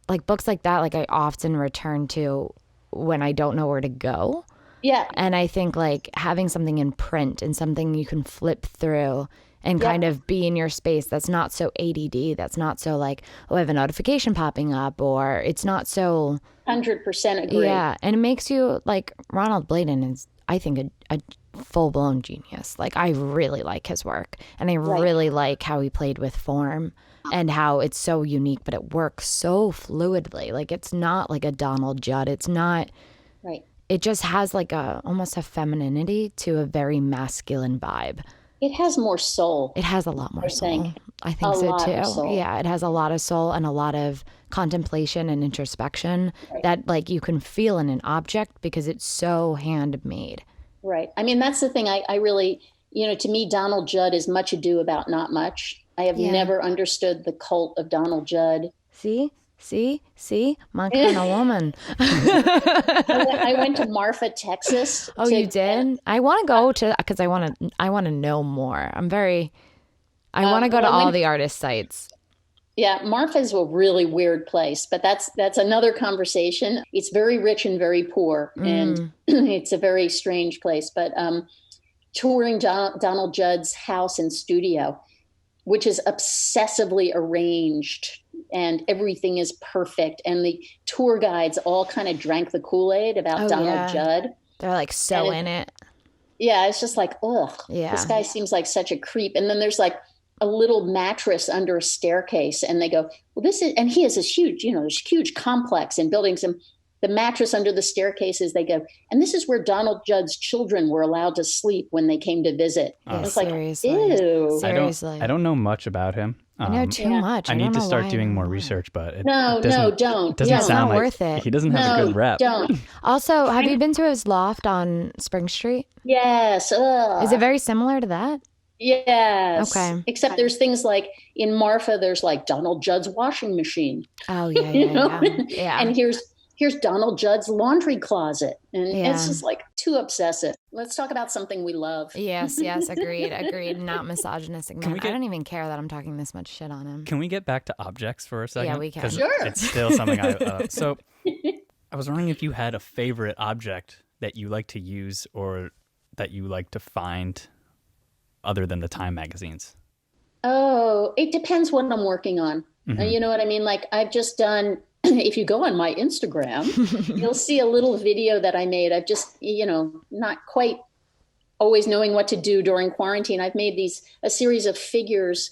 S3: like books like that, like I often return to when I don't know where to go.
S1: Yeah.
S3: And I think like having something in print and something you can flip through and kind of be in your space that's not so ADD, that's not so like, oh, I have a notification popping up, or it's not so
S1: 100% agree.
S3: Yeah, and it makes you like Ronald Bladen is, I think, a full-blown genius. Like I really like his work, and I really like how he played with form and how it's so unique, but it works so fluidly. Like it's not like a Donald Judd. It's not.
S1: Right.
S3: It just has like almost a femininity to a very masculine vibe.
S1: It has more soul.
S3: It has a lot more soul. I think
S1: A
S3: so
S1: lot of
S3: too.
S1: soul.
S3: Yeah, it has a lot of soul and a lot of contemplation and introspection that like you can feel in an object because it's so handmade.
S1: Right. I mean, that's the thing. I really, you know, to me, Donald Judd is much ado about not much. I have never understood the cult of Donald Judd.
S3: See, my kind of woman.
S1: I went to Marfa, Texas.
S3: Oh, you did? I want to go to because I want to know more. I want to go to all the artist sites.
S1: Yeah, Marfa is a really weird place, but that's another conversation. It's very rich and very poor, and it's a very strange place. But touring Donald Judd's house and studio, which is obsessively arranged, and everything is perfect, and the tour guides all kind of drank the Kool-Aid about Donald Judd.
S3: They're like so in it.
S1: Yeah, it's just like, ugh,
S3: this
S1: guy seems like such a creep. And then there's like a little mattress under a staircase, and they go, well, this is, and he has this huge, you know, this huge complex in buildings, and the mattress under the staircases, they go, and this is where Donald Judd's children were allowed to sleep when they came to visit.
S3: Yeah,
S1: it's
S3: seriously.
S1: like, ew.
S3: Seriously.
S2: I don't know much about him.
S3: I know too much.
S2: I need
S3: don't
S2: to
S3: know
S2: start
S3: why
S2: doing more
S3: I
S2: research, but it
S1: don't.
S2: doesn't sound like
S3: worth it.
S2: he doesn't have a good rep.
S1: Don't.
S3: Also, have you been to his loft on Spring Street?
S1: Yes. Ugh.
S3: Is it very similar to that?
S1: Yes.
S3: Okay.
S1: Except there's things like in Marfa, there's like Donald Judd's washing machine.
S3: Oh yeah,
S1: You know?
S3: yeah.
S1: And here's Donald Judd's laundry closet. And it's just like too obsessive. Let's talk about something we love.
S3: Yes, agreed. Not misogynistic man. I don't even care that I'm talking this much shit on him.
S2: Can we get back to objects for a second?
S3: Yeah, we can.
S2: 'Cause
S1: Sure.
S2: It's still something so I was wondering if you had a favorite object that you like to use or that you like to find other than the Time magazines.
S1: Oh, it depends what I'm working on. You know what I mean? Like I've just done, if you go on my Instagram, you'll see a little video that I made. I've just, you know, not quite always knowing what to do during quarantine. I've made a series of figures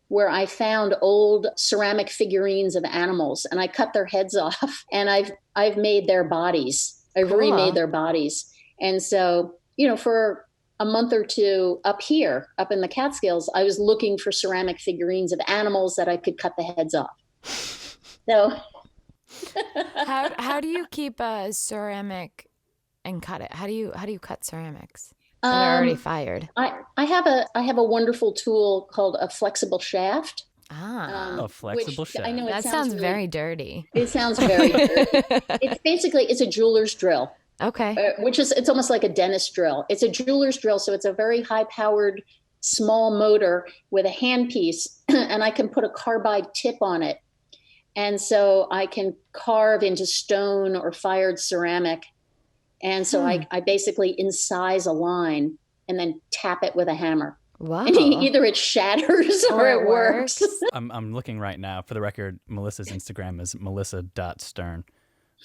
S1: where I found old ceramic figurines of animals, and I cut their heads off, and I've made their bodies. I've remade their bodies. And so, you know, for a month or two up in the Catskills, I was looking for ceramic figurines of animals that I could cut the heads off. So
S3: how do you keep a ceramic and cut it? How do you cut ceramics that are already fired?
S1: I have a wonderful tool called a flexible shaft.
S2: A flexible shaft.
S1: I know
S3: That sounds very dirty.
S1: It sounds very dirty. It's a jeweler's drill.
S3: Okay.
S1: It's almost like a dentist drill. It's a jeweler's drill, so it's a very high-powered small motor with a handpiece, and I can put a carbide tip on it. And so I can carve into stone or fired ceramic. And so I basically incise a line and then tap it with a hammer.
S3: Wow.
S1: And either it shatters or it works.
S2: I'm looking right now. For the record, Melissa's Instagram is melissa.stern.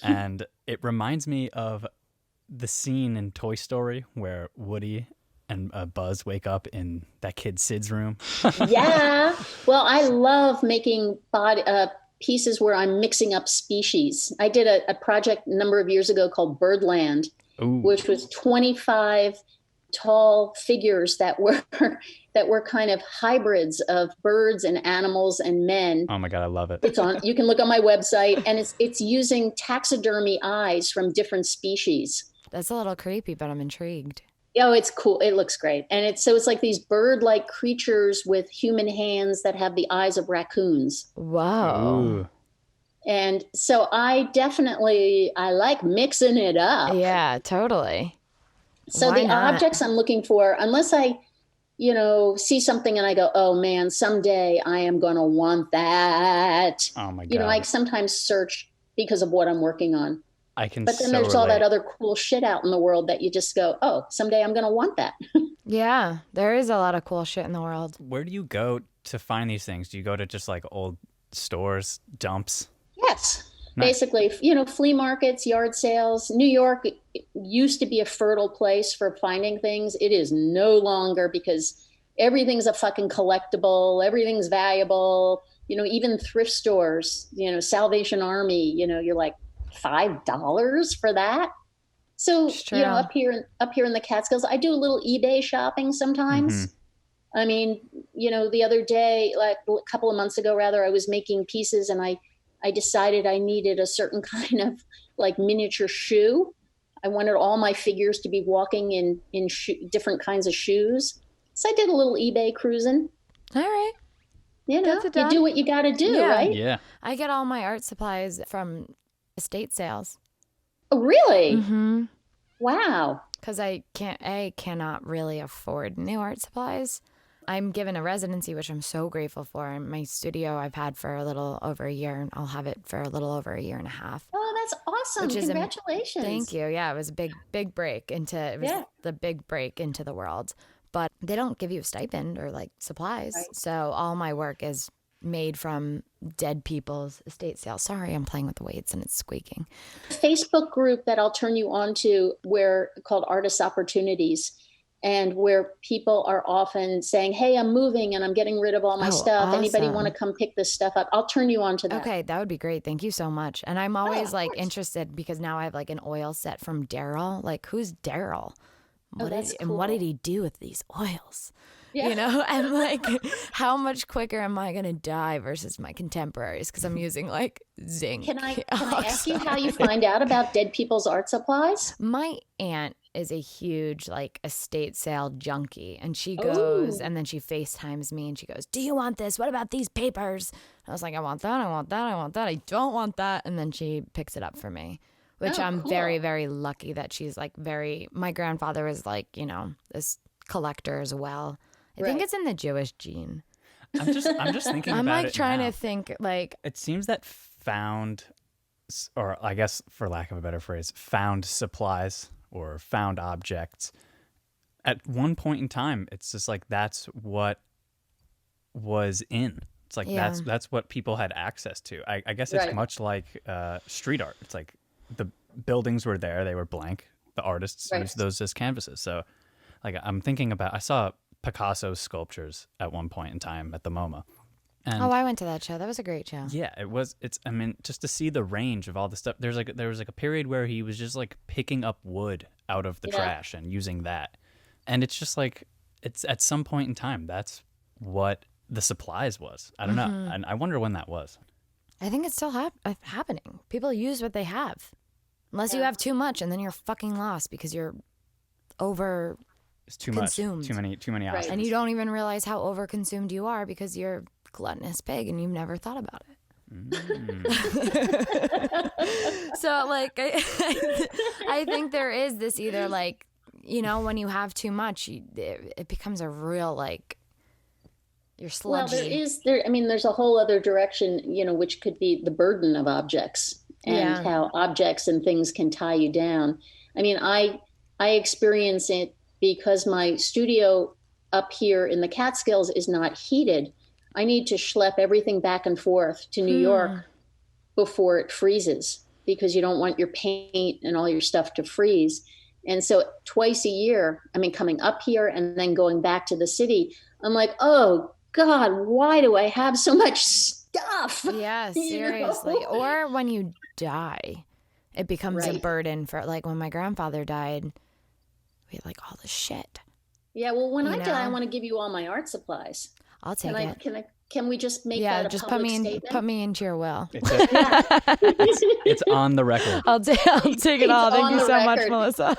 S2: And it reminds me of the scene in Toy Story where Woody and Buzz wake up in that kid Sid's room.
S1: Yeah. Well, I love making pieces where I'm mixing up species. I did a project a number of years ago called Birdland, which was 25 tall figures that were kind of hybrids of birds and animals and men.
S2: Oh my God, I love it.
S1: You can look on my website, and it's using taxidermy eyes from different species.
S3: That's a little creepy, but I'm intrigued.
S1: Oh, it's cool. It looks great. And it's like these bird-like creatures with human hands that have the eyes of raccoons.
S3: Wow.
S2: Ooh.
S1: And so I like mixing it up.
S3: Yeah, totally.
S1: So
S3: Why
S1: the
S3: not?
S1: objects I'm looking for, unless I, see something and I go, oh man, someday I am going to want that.
S2: Oh my God.
S1: I sometimes search because of what I'm working on. But then there's all that other cool shit out in the world that you just go, oh, someday I'm going to want that.
S3: Yeah, there is a lot of cool shit in the world.
S2: Where do you go to find these things? Do you go to just like old stores, dumps?
S1: Yes.
S2: Nice.
S1: Basically, flea markets, yard sales. New York used to be a fertile place for finding things. It is no longer, because everything's a fucking collectible. Everything's valuable. Even thrift stores, Salvation Army, you're like, $5 for that. So, up here in the Catskills, I do a little eBay shopping sometimes. Mm-hmm. I mean, the other day, like a couple of months ago, rather, I was making pieces, and I decided I needed a certain kind of like miniature shoe. I wanted all my figures to be walking in different kinds of shoes. So I did a little eBay cruising.
S3: All right.
S1: You do what you got to do, right?
S2: Yeah.
S3: I get all my art supplies from estate sales.
S1: Oh, really?
S3: Mm-hmm.
S1: Wow.
S3: Because I cannot really afford new art supplies. I'm given a residency, which I'm so grateful for. My studio I've had for a little over a year, and I'll have it for a little over a year and a half.
S1: Oh, that's awesome. Congratulations.
S3: Thank you. Yeah, it was a big break the big break into the world. But they don't give you a stipend or like supplies. Right. So all my work is made from dead people's estate sales. Sorry, I'm playing with the weights and it's squeaking.
S1: Facebook group that I'll turn you on to called Artist Opportunities, and where people are often saying, hey, I'm moving and I'm getting rid of all my stuff.
S3: Awesome.
S1: Anybody want to come pick this stuff up? I'll turn you on to that.
S3: Okay, that would be great. Thank you so much. And I'm always interested, because now I have like an oil set from Daryl. Like, who's Daryl? And what did he do with these oils? Yeah. And like, how much quicker am I going to die versus my contemporaries? Because I'm using like zinc.
S1: Can I ask you how you find out about dead people's art supplies?
S3: My aunt is a huge like estate sale junkie, and she goes and then she FaceTimes me and she goes, do you want this? What about these papers? I was like, I want that. I want that. I want that. I don't want that. And then she picks it up for me. Which I'm cool. Very, very lucky that she's like my grandfather was like, this collector as well. I think it's in the Jewish gene.
S2: I'm just thinking
S3: I'm
S2: about
S3: like
S2: it
S3: trying
S2: now.
S3: to think like.
S2: It seems that found, or I guess for lack of a better phrase, found supplies or found objects, at one point in time, it's just like that's what was in. It's like that's what people had access to. I guess it's much like street art. It's like the buildings were there, they were blank. The artists used those as canvases. So like I'm thinking about, I saw Picasso's sculptures at one point in time at the MoMA. And
S3: I went to that show. That was a great show.
S2: Yeah, it was. I mean, just to see the range of all the stuff. There was like a period where he was just like picking up wood out of the trash and using that. And it's just like, it's at some point in time, that's what the supplies was. I don't know. And I wonder when that was.
S3: I think it's still happening. People use what they have. Unless you have too much, and then you're fucking lost because you're over
S2: It's too
S3: consumed.
S2: much. Too many options.
S3: And you don't even realize how over consumed you are because you're gluttonous pig and you've never thought about it. So like I think there is this either like, when you have too much, it becomes a real like you're sludgy.
S1: Well, there's a whole other direction, which could be the burden of objects and how objects and things can tie you down. I mean, I experience it because my studio up here in the Catskills is not heated, I need to schlep everything back and forth to New York before it freezes, because you don't want your paint and all your stuff to freeze. And so twice a year, I mean, coming up here and then going back to the city, I'm like, oh God, why do I have so much stuff?
S3: Yeah, seriously. You know? Or when you die, it becomes a burden for, like, when my grandfather died, we had like all this shit.
S1: Yeah, well, when I die, I want to give you all my art supplies.
S3: I'll take it.
S1: Can we just make that a
S3: just
S1: public statement?
S3: Put me into your will.
S2: It's on the record.
S3: I'll take it all. Thank you so much, Melissa.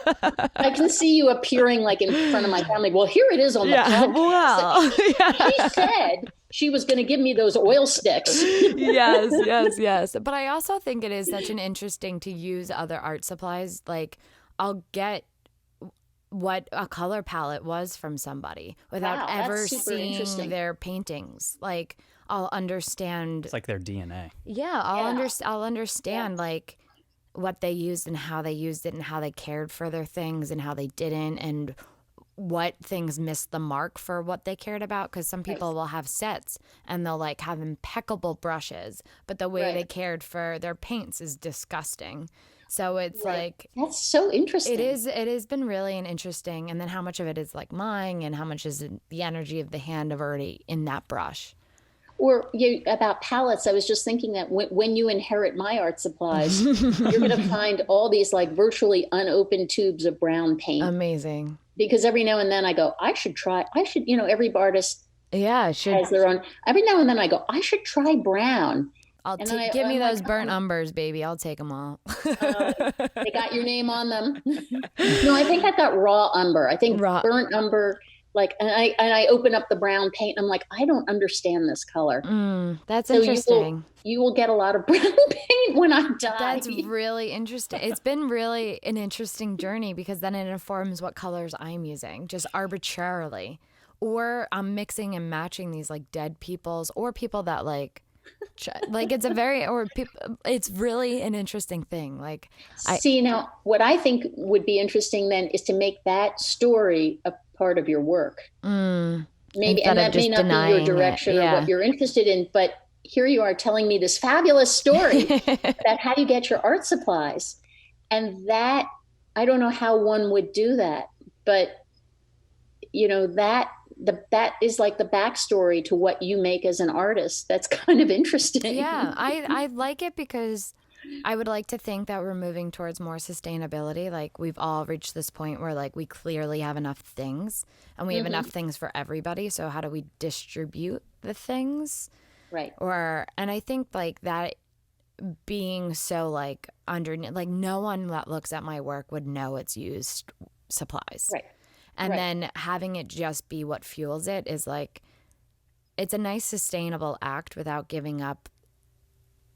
S1: I can see you appearing like in front of my family. Well, here it is on the podcast.
S3: Well,
S1: she said she was going to give me those oil sticks.
S3: yes. But I also think it is such an interesting to use other art supplies. Like, I'll get what a color palette was from somebody without ever seeing their paintings. Like, I'll understand.
S2: It's like their DNA.
S3: Yeah, I'll understand like what they used and how they used it and how they cared for their things and how they didn't, and what things missed the mark for what they cared about. Because some people will have sets and they'll like have impeccable brushes, but the way they cared for their paints is disgusting. So it's like,
S1: that's so interesting.
S3: It has been really an interesting, and then how much of it is like mine and how much is the energy of the hand of already in that brush.
S1: Or about palettes, I was just thinking that when you inherit my art supplies, you're going to find all these like virtually unopened tubes of brown paint.
S3: Amazing.
S1: Because every now and then I go, every artist has their own. Every now and then I go, I should try brown.
S3: Give me those burnt umbers, baby. I'll take them all.
S1: They got your name on them. No, I think I've got raw umber. I think burnt umber. Like, and I open up the brown paint. And I'm like, I don't understand this color.
S3: That's interesting.
S1: You will get a lot of brown paint when I die.
S3: That's really interesting. It's been really an interesting journey, because then it informs what colors I'm using just arbitrarily, or I'm mixing and matching these like dead people's or people that like it's really an interesting thing. Like,
S1: now what I think would be interesting then is to make that story a part of your work. Maybe, and that may not be your direction or what you're interested in, but here you are telling me this fabulous story about how you get your art supplies. And that, I don't know how one would do that, but that is like the backstory to what you make as an artist. That's kind of interesting.
S3: Yeah, I like it because I would like to think that we're moving towards more sustainability. Like, we've all reached this point where like we clearly have enough things and we have enough things for everybody. So how do we distribute the things?
S1: Right.
S3: And I think like that being so like underneath, like no one that looks at my work would know it's used supplies.
S1: Right.
S3: And then having it just be what fuels it is like, it's a nice sustainable act without giving up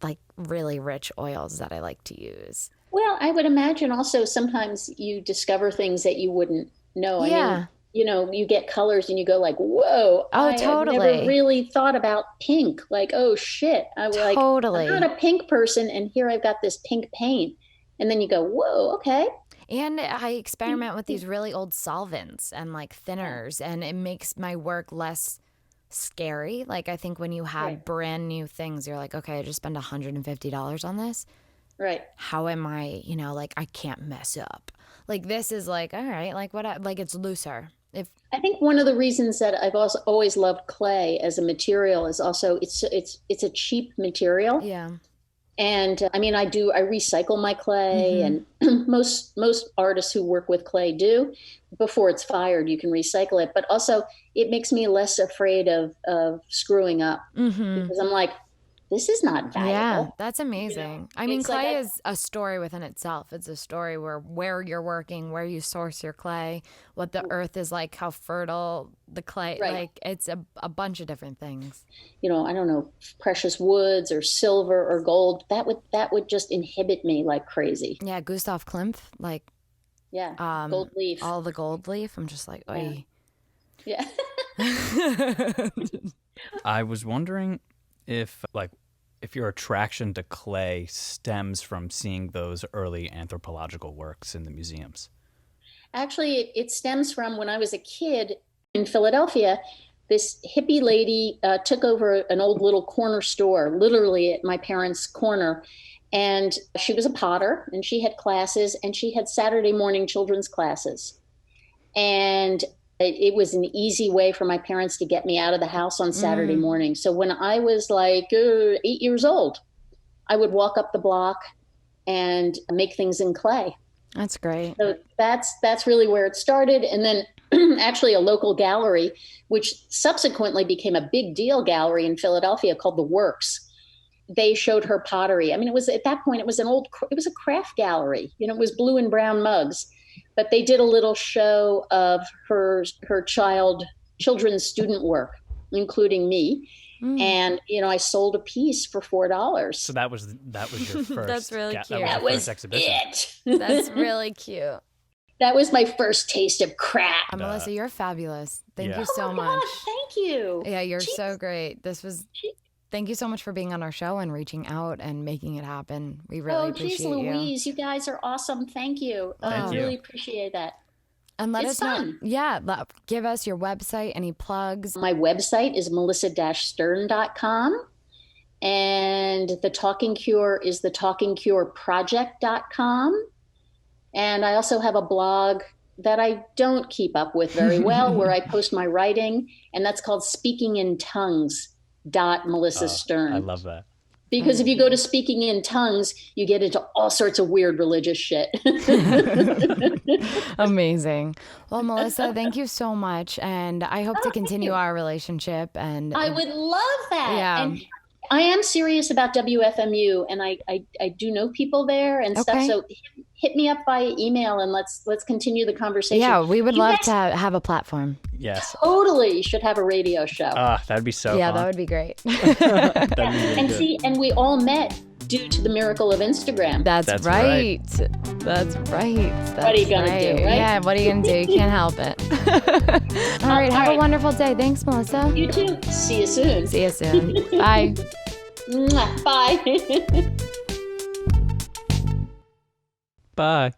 S3: like really rich oils that I like to use.
S1: Well, I would imagine also sometimes you discover things that you wouldn't know.
S3: Yeah.
S1: I mean, you get colors and you go like, whoa, I
S3: totally.
S1: never really thought about pink. Like, oh shit. I'm not a pink person, and here I've got this pink paint. And then you go, whoa, okay.
S3: And I experiment with these really old solvents and like thinners, and it makes my work less scary. Like, I think when you have brand new things, you're like, okay, I just spent $150 on this.
S1: Right.
S3: How am I, like, I can't mess up. Like, this is like, all right, like like it's looser.
S1: I think one of the reasons that I've also always loved clay as a material is also it's a cheap material.
S3: Yeah.
S1: And I mean, I recycle my clay, and most artists who work with clay do. Before it's fired, you can recycle it. But also, it makes me less afraid of screwing up, because I'm like, this is not valuable.
S3: Yeah, that's amazing. I mean, clay is a story within itself. It's a story where you're working, where you source your clay, what the earth is like, how fertile the clay, like it's a bunch of different things.
S1: I don't know, precious woods or silver or gold, that would just inhibit me like crazy.
S3: Yeah, Gustav Klimt, like
S1: gold leaf.
S3: All the gold leaf. I'm just like, oy.
S1: Yeah.
S2: I was wondering if your attraction to clay stems from seeing those early anthropological works in the museums.
S1: Actually, it stems from when I was a kid. in Philadelphia, this hippie lady took over an old little corner store, literally at my parents' corner. And she was a potter, and she had classes, and she had Saturday morning children's classes. And it was an easy way for my parents to get me out of the house on Saturday morning. So when I was like 8 years old, I would walk up the block and make things in clay.
S3: That's great.
S1: So that's really where it started. And then actually a local gallery, which subsequently became a big deal gallery in Philadelphia called The Works. They showed her pottery. I mean, it was at that point, it was a craft gallery. You know, it was blue and brown mugs, but they did a little show of her children's student work, including me. And, you know, I sold a piece for $4.
S2: So that was your first.
S3: That's really cute.
S2: That was exhibition.
S1: It.
S3: That's really cute.
S1: That was my first taste of craft.
S3: Melissa, you're fabulous. Thank you
S1: Oh
S3: so
S1: my
S3: much.
S1: gosh, thank you.
S3: Yeah, you're so great. Thank you so much for being on our show and reaching out and making it happen. We really appreciate
S1: geez, Louise, you guys are awesome. Thank you.
S2: Thank you.
S1: Really appreciate that.
S3: And let
S1: It's
S3: us know.
S1: fun.
S3: Yeah, give us your website, any plugs.
S1: My website is melissa-stern.com. And the Talking Cure is thetalkingcureproject.com. And I also have a blog that I don't keep up with very well, where I post my writing, and that's called Speaking in Tongues. Melissa Stern.
S2: I love that.
S1: Because if you go to Speaking in Tongues, you get into all sorts of weird religious shit.
S3: Amazing. Well, Melissa, thank you so much. And I hope to continue our relationship. And
S1: I would love that.
S3: Yeah.
S1: And I am serious about WFMU, and I do know people there and stuff.
S3: Okay.
S1: So hit me up by email and let's continue the conversation.
S3: yeah, we would love
S1: guys
S3: to have a platform.
S2: Yes.
S1: Totally should have a radio show.
S2: That'd be so
S3: Yeah,
S2: fun.
S3: that would be great.
S2: That'd be really
S1: and
S2: good.
S1: and we all met due to the miracle of Instagram.
S3: That's
S2: right.
S3: That's right.
S1: What are you gonna do, right?
S3: Yeah, what are you going to do? You can't help it. All right, have a wonderful day. Thanks, Melissa.
S1: You too. See you soon.
S3: See you soon. Bye.
S1: Mwah. Bye.
S2: Bye.